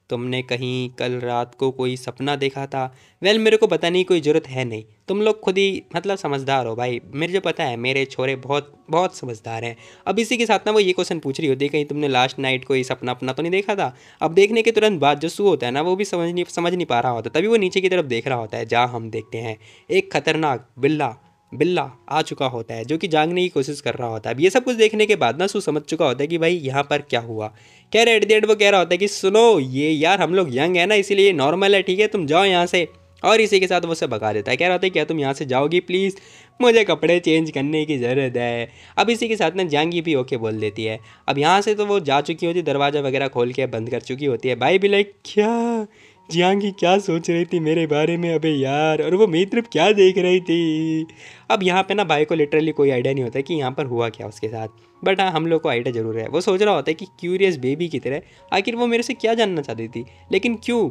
A: तुमने कहीं कल रात को कोई सपना देखा था। वेल मेरे को पता नहीं, कोई ज़रूरत है नहीं, तुम लोग खुद ही मतलब समझदार हो भाई, मेरे जो पता है मेरे छोरे बहुत बहुत समझदार हैं। अब इसी के साथ ना वो ये क्वेश्चन पूछ रही होती है कहीं तुमने लास्ट नाइट कोई सपना अपना तो नहीं देखा था। अब देखने के तुरंत बाद जो सू होता है ना वो भी समझ नहीं पा रहा होता, तभी वो नीचे की तरफ देख रहा होता है जहाँ हम देखते हैं एक खतरनाक बिल्ला बिल्ला आ चुका होता है जो कि जागने की कोशिश कर रहा होता है। अब ये सब कुछ देखने के बाद ना सू समझ चुका होता है कि भाई यहाँ पर क्या हुआ। कह रहे एट द एंड वो कह रहा होता है कि सुनो ये यार हम लोग यंग है ना इसीलिए नॉर्मल है, ठीक है तुम जाओ यहाँ से। और इसी के साथ वो उसे भगा देता है, कह रहा होता है क्या तुम यहाँ से जाओगी प्लीज़, मुझे कपड़े चेंज करने की ज़रूरत है। अब इसी के साथ ना जांगी भी ओके बोल देती है। अब यहाँ से तो वो जा चुकी होती, दरवाज़ा वगैरह खोल के बंद कर चुकी होती है। भाई भी लाइक क्या जियांगी क्या सोच रही थी मेरे बारे में अबे यार, और वो मेरी तरफ क्या देख रही थी। अब यहाँ पे ना भाई को लिटरली कोई आइडिया नहीं होता कि यहाँ पर हुआ क्या उसके साथ, बट हाँ हम लोग को आइडिया ज़रूर है। वो सोच रहा होता है कि क्यूरियस बेबी की तरह आखिर वो मेरे से क्या जानना चाहती थी, लेकिन क्यों।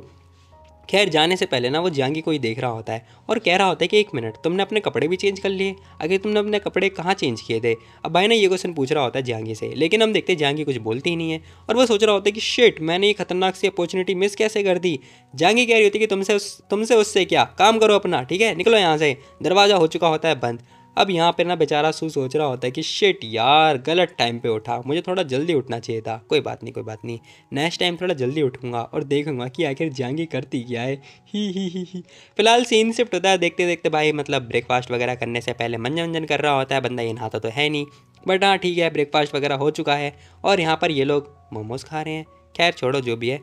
A: खैर जाने से पहले ना वो जियांगी को ही देख रहा होता है और कह रहा होता है कि 1 मिनट तुमने अपने कपड़े भी चेंज कर लिए, आगे तुमने अपने कपड़े कहाँ चेंज किए थे। अब भाई ने ये क्वेश्चन पूछ रहा होता है जियांगी से, लेकिन हम देखते हैं जियांगी कुछ बोलती ही नहीं है और वो सोच रहा होता है कि शिट मैंने ये खतरनाक सी अपॉर्चुनिटी मिस कैसे कर दी। जियांगी कह रही होती है कि तुमसे उससे क्या, काम करो अपना, ठीक है निकलो यहाँ से। दरवाज़ा हो चुका होता है बंद। अब यहाँ पे ना बेचारा सू सोच रहा होता है कि शिट यार गलत टाइम पे उठा, मुझे थोड़ा जल्दी उठना चाहिए था। कोई बात नहीं कोई बात नहीं, नेक्स्ट टाइम थोड़ा जल्दी उठूंगा और देखूंगा कि आखिर जांगी करती क्या है। ही फिलहाल सीन शिफ्ट होता है देखते देखते भाई, मतलब ब्रेकफास्ट वगैरह करने से पहले मंजन वंजन कर रहा होता है बंदा, ये नहाता तो है नहीं, बट हाँ ठीक है ब्रेकफास्ट वगैरह हो चुका है और यहाँ पर ये लोग मोमोज खा रहे हैं। खैर छोड़ो जो भी है।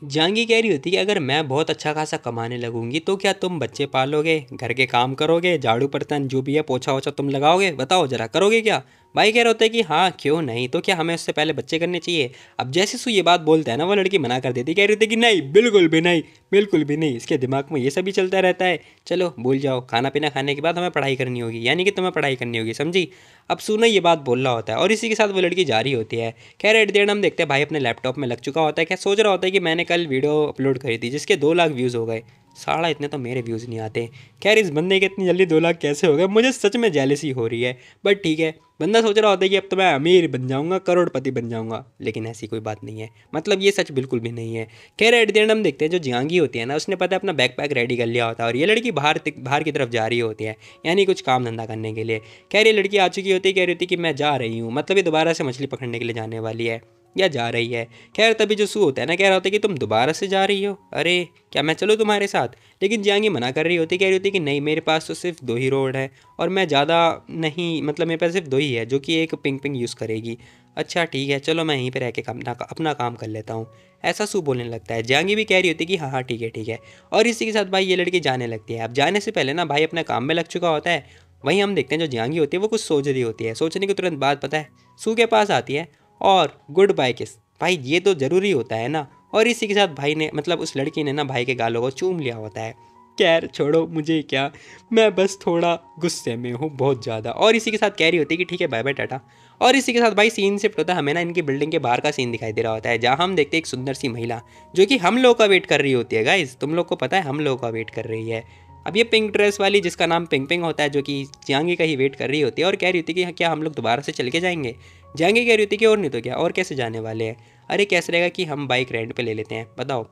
A: जांगी कह रही होती कि अगर मैं बहुत अच्छा खासा कमाने लगूंगी तो क्या तुम बच्चे पालोगे, घर के काम करोगे, झाड़ू बर्तन जो भी है पोछा वोछा तुम लगाओगे, बताओ जरा करोगे क्या। भाई कह रहे होते हैं कि हाँ क्यों नहीं, तो क्या हमें उससे पहले बच्चे करने चाहिए। अब जैसे सू ये बात बोलता है ना वो लड़की मना कर देती, कह रही होती कि नहीं बिल्कुल भी नहीं, बिल्कुल भी नहीं, इसके दिमाग में ये सब भी चलता रहता है। चलो भूल जाओ, खाना पीना खाने के बाद हमें पढ़ाई करनी होगी, यानी कि तुम्हें पढ़ाई करनी होगी समझी। अब सूना ये बात बोल रहा होता है और इसी के साथ वो लड़की जा रही होती है। खैर एट द एंड हम देखते हैं भाई अपने लैपटॉप में लग चुका होता है, क्या सोच रहा होता है कि मैंने कल वीडियो अपलोड करी थी जिसके 2 लाख व्यूज़ हो गए, साढ़ा इतने तो मेरे व्यूज़ नहीं आते। खैर इस बंदे के इतनी जल्दी 2 लाख कैसे हो गए, मुझे सच में जेलसी हो रही है, बट ठीक है। बंदा सोच रहा होता है कि अब तो मैं अमीर बन जाऊंगा, करोड़पति बन जाऊंगा, लेकिन ऐसी कोई बात नहीं है, मतलब ये सच बिल्कुल भी नहीं है। खैर एट द एंड हम देखते हैं जो जियांगी होती है ना उसने पता है अपना बैग पैक रेडी कर लिया होता है और ये लड़की बाहर की तरफ जा रही होती है, यानी कुछ काम धंधा करने के लिए। खैर ये लड़की आ चुकी होती है, कह रही होती है कि मैं जा रही हूँ, मतलब ये दोबारा से मछली पकड़ने के लिए जाने वाली है या जा रही है। खैर तभी जो सू होता है ना कह रहा होता है कि तुम दोबारा से जा रही हो, अरे क्या मैं चलूँ तुम्हारे साथ। लेकिन जियांगी मना कर रही होती, कह रही होती कि नहीं मेरे पास तो सिर्फ 2 ही रोड है और मैं ज़्यादा नहीं, मतलब मेरे पास सिर्फ 2 ही है जो कि एक पिंग पिंग यूज़ करेगी। अच्छा ठीक है चलो मैं यहीं पर रह के अपना काम कर लेता हूँ, ऐसा सू बोलने लगता है। जियांगी भी कह रही होती कि हाँ हाँ ठीक है ठीक है। और इसी के साथ भाई ये लड़की जाने लगती है। अब जाने से पहले ना भाई अपने काम में लग चुका होता है। वहीं हम देखते हैं जो जियांगी होती है वो कुछ सोच रही होती है, सोचने के तुरंत बाद पता है सू के पास आती है और गुड बाय किस। भाई ये तो ज़रूरी होता है ना। और इसी के साथ भाई ने मतलब उस लड़की ने ना भाई के गालों को चूम लिया होता है। खैर छोड़ो मुझे क्या, मैं बस थोड़ा गुस्से में हूँ बहुत ज़्यादा। और इसी के साथ कह रही होती है कि ठीक है बाय बाय टाटा। और इसी के साथ भाई सीन शिफ्ट होता है, हमें ना इनकी बिल्डिंग के बाहर का सीन दिखाई दे रहा होता है जहाँ हम देखते हैं एक सुंदर सी महिला जो कि हम लोग का वेट कर रही होती है। गाइस तुम लोग को पता है हम लोग का वेट कर रही है। अब ये पिंक ड्रेस वाली जिसका नाम पिंग पिंग होता है जो कि जियांगी का ही वेट कर रही होती है और कह रही होती है कि क्या हम लोग दोबारा से चल के जाएंगे। जियांगी कह रही होती है कि और नहीं तो क्या, और कैसे जाने वाले हैं, अरे कैसे रहेगा कि हम बाइक रेंट पे ले लेते हैं, बताओ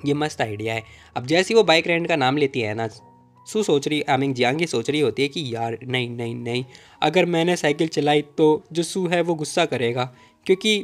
A: ये मस्त आइडिया है। अब जैसी वो बाइक रेंट का नाम लेती है ना सू सोच रही आई मीन जियांगी सोच रही होती है कि यार नहीं नहीं नहीं, अगर मैंने साइकिल चलाई तो जो सू है वो गुस्सा करेगा, क्योंकि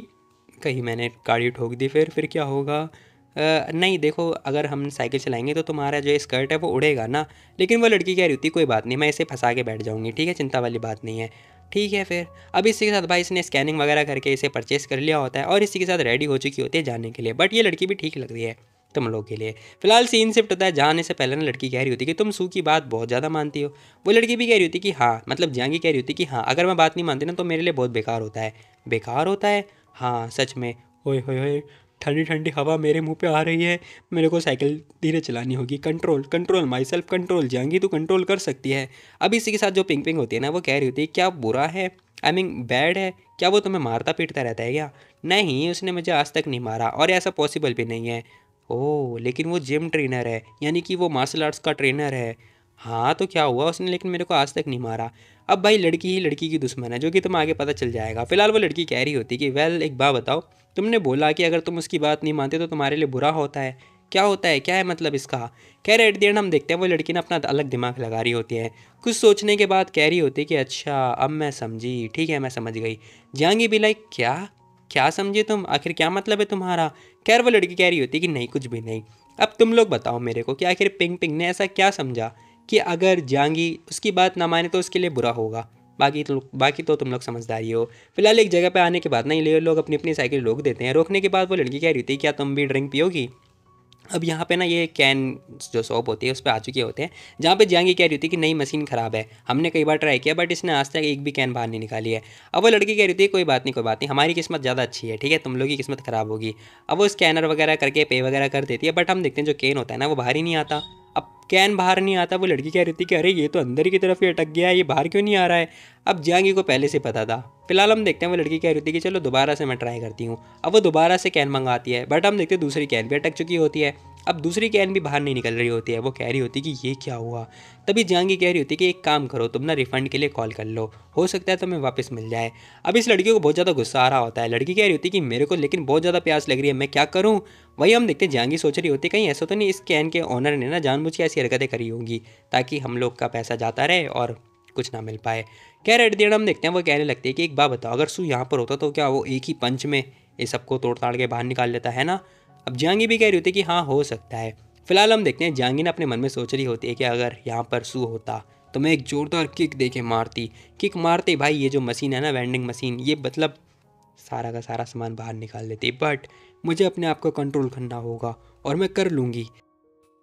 A: कहीं मैंने गाड़ी ठोक दी फिर क्या होगा। नहीं देखो अगर हम साइकिल चलाएंगे तो तुम्हारा जो स्कर्ट है वो उड़ेगा ना। लेकिन वो लड़की कह रही होती कोई बात नहीं मैं इसे फंसा के बैठ जाऊंगी, ठीक है चिंता वाली बात नहीं है। ठीक है फिर अब इसी के साथ भाई इसने स्कैनिंग वगैरह करके इसे परचेस कर लिया होता है और इसी के साथ रेडी हो चुकी होती है जाने के लिए। बट ये लड़की भी ठीक लग रही है तुम लोग के लिए। फिलहाल सीन शिफ्ट होता है, जाने से पहले ना लड़की कह रही होती कि तुम सू की बात बहुत ज़्यादा मानती हो। वो लड़की भी कह रही होती कि हाँ, मतलब जियांगी कह रही होती कि हाँ अगर मैं बात नहीं मानती ना तो मेरे लिए बहुत बेकार होता है। बेकार होता है हाँ सच में। ओए होए होए, ठंडी ठंडी हवा मेरे मुंह पे आ रही है। मेरे को साइकिल धीरे चलानी होगी। Control control my self control. जाएंगी तो कंट्रोल कर सकती है। अब इसी के साथ जो पिंग पिंग होती है ना, वो कह रही होती है क्या बुरा है, आई मीन बैड है, क्या वो तुम्हें मारता पीटता रहता है क्या? नहीं, उसने मुझे आज तक नहीं मारा और ऐसा पॉसिबल भी नहीं है। ओह, लेकिन वो जिम ट्रेनर है, यानी कि वो मार्शल आर्ट्स का ट्रेनर है। हाँ तो क्या हुआ, उसने लेकिन मेरे को आज तक नहीं मारा। अब भाई लड़की ही लड़की की दुश्मन है, जो कि तुम्हें आगे पता चल जाएगा। फिलहाल वो लड़की कह रही होती कि वेल एक बात बताओ, तुमने बोला कि अगर तुम उसकी बात नहीं मानते तो तुम्हारे लिए बुरा होता है। क्या होता है, क्या है मतलब इसका? कह रहे एट द एंड हम देखते हैं वो लड़की ना अपना अलग दिमाग लगा रही होती है। कुछ सोचने के बाद कह रही होती है कि अच्छा अब मैं समझी, ठीक है मैं समझ गई। जाएंगी भी लाइक क्या, क्या समझे तुम, आखिर क्या मतलब है तुम्हारा? खैर वो लड़की कह रही होती है कि नहीं कुछ भी नहीं। अब तुम लोग बताओ मेरे को कि आखिर पिंग पिंग ने ऐसा क्या समझा कि अगर जांगी उसकी बात ना माने तो उसके लिए बुरा होगा। बाकी तो तुम लोग समझदारी हो। फिलहाल एक जगह पे आने के बाद ना ये लोग अपनी अपनी साइकिल रोक देते हैं। रोकने के बाद वो लड़की कह रही थी क्या तुम भी ड्रिंक पियोगी? अब यहाँ पे ना ये कैन जो शॉप होती है उस पर आ चुके होते हैं, जहाँ पे जांगी कह रही थी कि नई मशीन ख़राब है, हमने कई बार ट्राई किया बट इसने आज तक एक भी कैन बाहर नहीं निकाली है। अब वो लड़की कह रही थी कोई बात नहीं कोई बात नहीं, हमारी किस्मत ज़्यादा अच्छी है, ठीक है तुम लोग की किस्मत ख़राब होगी। अब वो स्कैनर वगैरह करके पे वगैरह कर देती है, बट हम देखते हैं जो कैन होता है ना वो बाहर ही नहीं आता। अब कैन बाहर नहीं आता, वो लड़की कह रही थी कि अरे ये तो अंदर की तरफ ही अटक गया है, ये बाहर क्यों नहीं आ रहा है? अब जांगी को पहले से पता था। फिलहाल हम देखते हैं वो लड़की कह रही थी कि चलो दोबारा से मैं ट्राई करती हूँ। अब वो दोबारा से कैन मंगाती है, बट हम देखते हैं दूसरी कैन भी अटक चुकी होती है। अब दूसरी कैन भी बाहर नहीं निकल रही होती है। वो कह रही होती है कि ये क्या हुआ? तभी जांगी कह रही होती है कि एक काम करो, तुम ना रिफंड के लिए कॉल कर लो, हो सकता है तुम्हें वापस मिल जाए। अब इस लड़की को बहुत ज़्यादा गुस्सा आ रहा होता है। लड़की कह रही होती है कि मेरे को लेकिन बहुत ज़्यादा प्यास लग रही है, मैं क्या करूँ? वही हम देखते हैं जांगी सोच रही होती है कहीं ऐसा तो नहीं इस कैन के ओनर ने ना जानबूझ के ऐसी हरकतें करी होंगी ताकि हम लोग का पैसा जाता रहे और कुछ ना मिल पाए। कह रहे एट हम देखते हैं वो कहने लगती है कि एक बात बताओ, अगर सू यहाँ पर होता तो क्या वो एक ही पंच में ये सबको तोड़ ताड़ के बाहर निकाल लेता है ना? अब जांगी भी कह रही होती है कि हाँ हो सकता है। फिलहाल हम देखते हैं जांगी ना अपने मन में सोच रही होती है कि अगर यहाँ पर सू होता तो मैं एक जोरदार किक दे के मारती। किक मारते भाई ये जो मशीन है ना वेंडिंग मशीन, ये मतलब सारा का सारा सामान बाहर निकाल देती। बट मुझे अपने आप को कंट्रोल करना होगा और मैं कर लूँगी।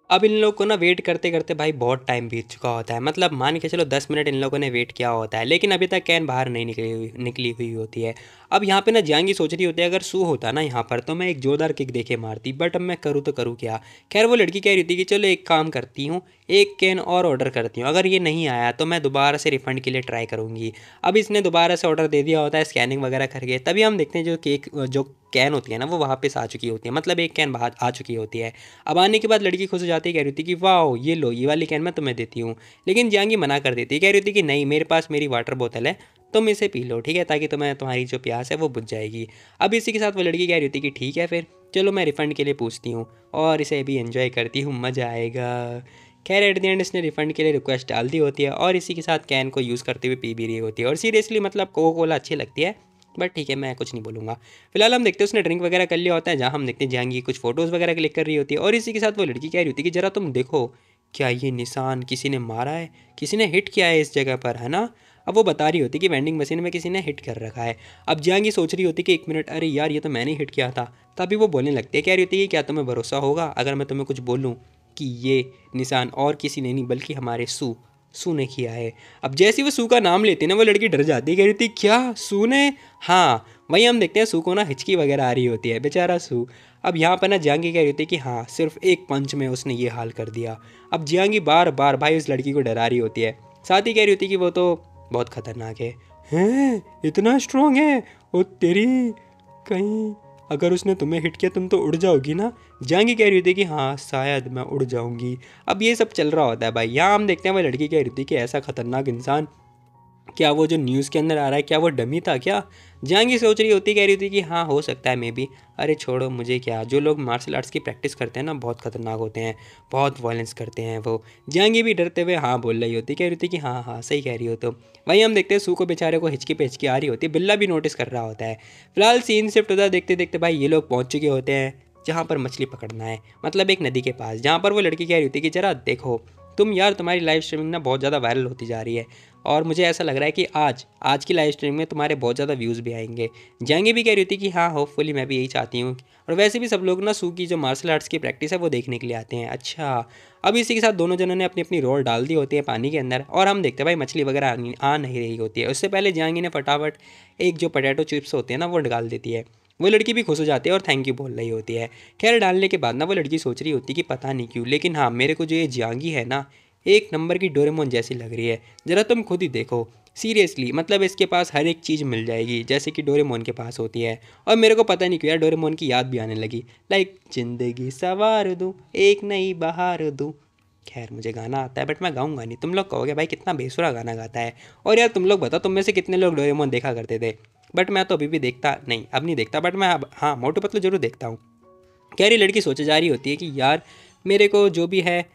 A: अब इन लोग को ना वेट करते करते भाई बहुत टाइम बीत चुका होता है, मतलब मान के चलो 10 मिनट इन लोगों ने वेट किया होता है, लेकिन अभी तक कैन बाहर नहीं निकली हुई होती है। अब यहाँ पे ना जांगी सोच रही होती है अगर सू होता ना यहाँ पर तो मैं एक जोरदार किक देके मारती, बट अब मैं करूँ तो करूँ क्या? खैर वो लड़की कह रही थी कि चलो एक काम करती हूँ, एक कैन और ऑर्डर करती हूँ, अगर ये नहीं आया तो मैं दोबारा से रिफंड के लिए ट्राई करूँगी। अब इसने दोबारा से ऑर्डर दे दिया होता है स्कैनिंग वगैरह करके, तभी हम देखते हैं जो कैन होती है ना वो वापस आ चुकी होती है, मतलब एक कैन बाहर आ चुकी होती है। अब आने के बाद लड़की खुश हो जाती है, कह रही थी कि वाह ये लो ये वाली कैन मैं तुम्हें देती हूँ। लेकिन जांगी मना कर देती है, कह रही थी कि नहीं मेरे पास मेरी वाटर बोतल है, तुम इसे पी लो, ठीक है, ताकि तुम्हारी जो प्यास है वो बुझ जाएगी। अब इसी के साथ वो लड़की कह रही थी कि ठीक है फिर चलो मैं रिफ़ंड के लिए पूछती हूँ और इसे भी एंजॉय करती हूँ, मज़ा आएगा। खैर एट द एंड इसने रिफ़ंड के लिए रिक्वेस्ट डाल दी होती है और इसी के साथ कैन को यूज़ करते हुए पी भी रही होती है। और सीरियसली मतलब कोको कोला अच्छी लगती है, बट ठीक है मैं कुछ नहीं बोलूँगा। फिलहाल हम देखते हैं उसने ड्रिंक वगैरह कर लिया होता है, जहाँ हम देखते हैं जांगी कुछ फोटोज़ वगैरह क्लिक कर रही होती है और इसी के साथ वो लड़की कह रही होती है कि ज़रा तुम देखो क्या ये निशान किसी ने मारा है, किसी ने हिट किया है इस जगह पर, है ना? अब वो बता रही होती कि वेंडिंग मशीन में किसी ने हिट कर रखा है। अब जांगी सोच रही होती कि एक मिनट, अरे यार ये तो मैंने हिट किया था। तभी वो बोलने लगती है, कह रही होती है कि क्या तुम्हें भरोसा होगा अगर मैं तुम्हें कुछ बोलूँ कि ये निशान और किसी ने नहीं बल्कि हमारे सू ने किया है। अब जैसे ही वो सू का नाम लेती है ना वो लड़की डर जाती है, कह रही थी क्या सू ने? हाँ वही हम देखते हैं सू को ना हिचकी वगैरह आ रही होती है, बेचारा सू। अब यहाँ पर ना जांगी कह रही होती है कि हाँ सिर्फ एक पंच में उसने ये हाल कर दिया। अब जांगी बार बार भाई उस लड़की को डरा रही होती है, साथ ही कह रही होती है कि वो तो बहुत खतरनाक है। हैं इतना स्ट्रांग है वो तेरी, कहीं अगर उसने तुम्हें हिट किया तुम तो उड़ जाओगी ना? जांगी कह रही थी कि हाँ शायद मैं उड़ जाऊंगी। अब ये सब चल रहा होता है भाई, यहाँ हम देखते हैं वो लड़की कह रही थी कि ऐसा खतरनाक इंसान, क्या वो जो न्यूज़ के अंदर आ रहा है क्या वो डमी था क्या? जांगी सोच रही होती, कह रही थी कि हाँ हो सकता है मे बी। अरे छोड़ो मुझे क्या, जो लोग मार्शल आर्ट्स की प्रैक्टिस करते हैं ना बहुत खतरनाक होते हैं, बहुत वायलेंस करते हैं वो। जांगी भी डरते हुए हाँ बोल रही होती, कह रही थी कि हाँ हाँ सही कह रही हो। तो वहीं हम देखते हैं सू को बेचारे को हिचकी पे हिचकी आ रही होती है, बिल्ला भी नोटिस कर रहा होता है। फिलहाल सीन शिफ्ट होता है, देखते देखते भाई ये लोग पहुँच चुके होते हैं जहाँ पर मछली पकड़ना है, मतलब एक नदी के पास, जहाँ पर वो लड़की कह रही होती है कि जरा देखो तुम यार तुम्हारी लाइव स्ट्रीमिंग ना बहुत ज़्यादा वायरल होती जा रही है और मुझे ऐसा लग रहा है कि आज की लाइव स्ट्रीम में तुम्हारे बहुत ज़्यादा व्यूज़ भी आएंगे। जाएंगे भी कह रही थी कि हाँ होपफुली मैं भी यही चाहती हूँ। और वैसे भी सब लोग ना सू की जो मार्शल आर्ट्स की प्रैक्टिस है वो देखने के लिए आते हैं। अच्छा अब इसी के साथ दोनों जनों ने अपनी अपनी रोल डाल दी होती है पानी के अंदर और हम देखते हैं भाई मछली वगैरह आ नहीं रही होती है। उससे पहले जाएंगी ने फटाफट एक जो पोटैटो चिप्स होते हैं ना वो डाल देती है वो लड़की भी खुश हो जाती है और थैंक यू बोल रही होती है। खैर डालने के बाद ना वो लड़की सोच रही होती है कि पता नहीं क्यों, लेकिन हाँ मेरे को जो ये जियांगी है ना, एक नंबर की डोरेमोन जैसी लग रही है। ज़रा तुम खुद ही देखो, सीरियसली मतलब इसके पास हर एक चीज़ मिल जाएगी जैसे कि डोरेमोन के पास होती है। और मेरे को पता नहीं क्यों यार डोरेमोन की याद भी आने लगी, लाइक जिंदगी सवार दूँ, एक नई बहार दूँ। खैर मुझे गाना आता है बट मैं गाऊंगा नहीं, तुम लोग कहोगे भाई कितना बेसुरा गाना गाता है। और यार तुम लोग बताओ, तुम में से कितने लोग डोरेमोन देखा करते थे? बट मैं तो अभी भी देखता नहीं, अब नहीं देखता, बट मैं अब हाँ मोटू पतलू जरूर देखता हूँ। कह रही लड़की सोचे जा रही होती है कि यार मेरे को जो भी है,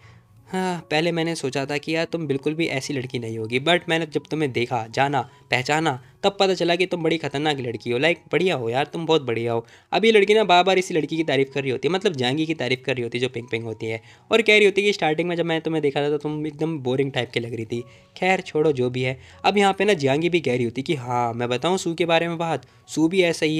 A: हाँ पहले मैंने सोचा था कि यार तुम बिल्कुल भी ऐसी लड़की नहीं होगी, बट मैंने जब तुम्हें देखा, जाना, पहचाना, तब पता चला कि तुम बड़ी खतरनाक लड़की हो। लाइक बढ़िया हो यार, तुम बहुत बढ़िया हो। अब ये लड़की ना बार बार इसी लड़की की तारीफ़ कर रही होती है, मतलब जांगी की तारीफ़ कर रही होती है जो पिंग पिंग होती है। और कह रही होती है कि स्टार्टिंग में जब मैंने तुम्हें देखा था तो तुम एकदम बोरिंग टाइप की लग रही थी। खैर छोड़ो जो भी है। अब यहाँ पे ना जांगी भी कह रही होती कि हाँ मैं बताऊँ सू के बारे में बात, सू भी ऐसा ही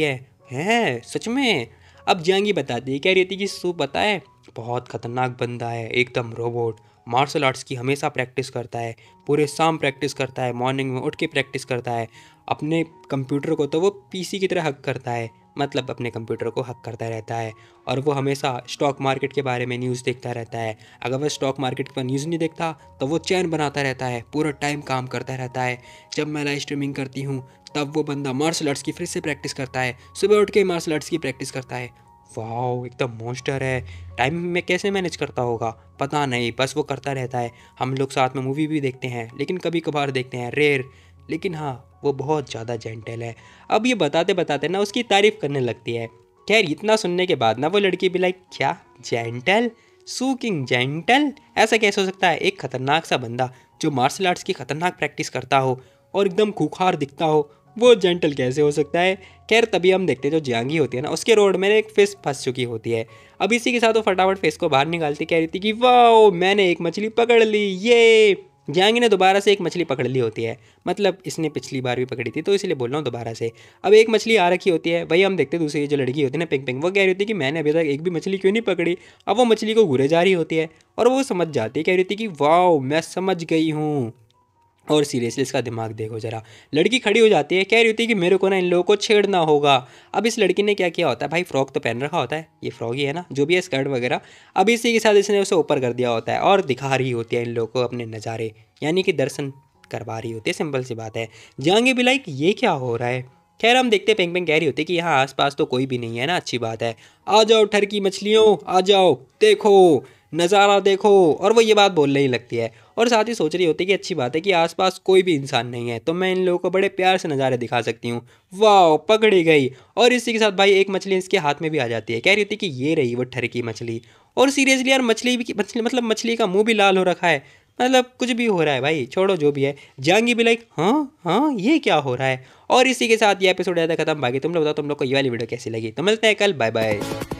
A: है सच में। अब जांगी बताती है, कह रही होती कि सू पता है बहुत खतरनाक बंदा है, एकदम रोबोट, मार्शल आर्ट्स की हमेशा प्रैक्टिस करता है, पूरे शाम प्रैक्टिस करता है, मॉर्निंग में उठ के प्रैक्टिस करता है। अपने कंप्यूटर को तो वो पीसी की तरह हक करता है, मतलब अपने कंप्यूटर को हक करता रहता है। और वो हमेशा स्टॉक मार्केट के बारे में न्यूज़ देखता रहता है। अगर वह स्टॉक मार्केट पर न्यूज़ नहीं देखता तो वो चैन बनाता रहता है, पूरा टाइम काम करता रहता है। जब मैं लाइव स्ट्रीमिंग करती हूँ तब वो बंदा मार्शल आर्ट्स की फिर से प्रैक्टिस करता है, सुबह उठ के मार्शल आर्ट्स की प्रैक्टिस करता है। वाह एकदम मॉन्स्टर है। टाइम में कैसे मैनेज करता होगा पता नहीं, बस वो करता रहता है। हम लोग साथ में मूवी भी देखते हैं, लेकिन कभी कभार देखते हैं, रेयर। लेकिन हाँ वो बहुत ज़्यादा जेंटल है। अब ये बताते बताते ना उसकी तारीफ़ करने लगती है। खैर इतना सुनने के बाद ना वो लड़की भी लाइक क्या जेंटल, सूकिंग जेंटल, ऐसा कैसे हो सकता है? एक खतरनाक सा बंदा जो मार्शल आर्ट्स की खतरनाक प्रैक्टिस करता हो और एकदम खूंखार दिखता हो, वो जेंटल कैसे हो सकता है? खैर तभी हम देखते हैं जो जियांगी होती है ना, उसके रोड में एक फिश फंस चुकी होती है। अब इसी के साथ वो फटाफट फिश को बाहर निकालती, कह रही थी कि वाओ मैंने एक मछली पकड़ ली, ये जियांगी ने दोबारा से एक मछली पकड़ ली होती है। मतलब इसने पिछली बार भी पकड़ी थी तो इसलिए बोल रहा हूँ दोबारा से। अब एक मछली आ रखी होती है, वही हम देखते हैं दूसरी जो लड़की होती है ना पिंग पिंग, वो कह रही होती है कि मैंने अभी तक एक भी मछली क्यों नहीं पकड़ी। अब वो मछली को घूरे जा रही होती है और वो समझ जाती है, कह रही थी कि वाओ मैं समझ गई हूँ। और सीरियसली इसका दिमाग देखो जरा। लड़की खड़ी हो जाती है, कह रही होती है कि मेरे को ना इन लोगों को छेड़ना होगा। अब इस लड़की ने क्या किया होता है भाई, फ्रॉक तो पहन रखा होता है, ये फ्रॉक ही है ना जो भी है, स्कर्ट वगैरह। अब इसी के साथ इसने उसे ऊपर कर दिया होता है और दिखा रही होती है इन लोगों को अपने नज़ारे, यानी कि दर्शन करवा रही होती है। सिंपल सी बात है। जाएंगे भी लाइक ये क्या हो रहा है। खैर हम देखते पेंग पेंग कह रही होती है कि यहाँ आसपास तो कोई भी नहीं है ना, अच्छी बात है। आ जाओ ठरकी मछलियों आ जाओ, देखो नज़ारा देखो। और वो ये बात बोलने ही लगती है और साथ ही सोच रही होती है कि अच्छी बात है कि आसपास कोई भी इंसान नहीं है तो मैं इन लोगों को बड़े प्यार से नज़ारे दिखा सकती हूँ। वाह पकड़ी गई। और इसी के साथ भाई एक मछली इसके हाथ में भी आ जाती है, कह रही होती है कि ये रही वो ठरकी मछली। और सीरियसली यार मछली भी मछली मतलब मछली का मुंह भी लाल हो रखा है, मतलब कुछ भी हो रहा है भाई, छोड़ो जो भी है। जाएंगी भी लाइक हाँ हाँ ये क्या हो रहा है। और इसी के साथ ये एपिसोड ज़्यादा खत्म। बाकी तुम लोग बताओ तुम लोग को ये वाली वीडियो कैसी लगी, तो मिलते हैं कल, बाय बाय।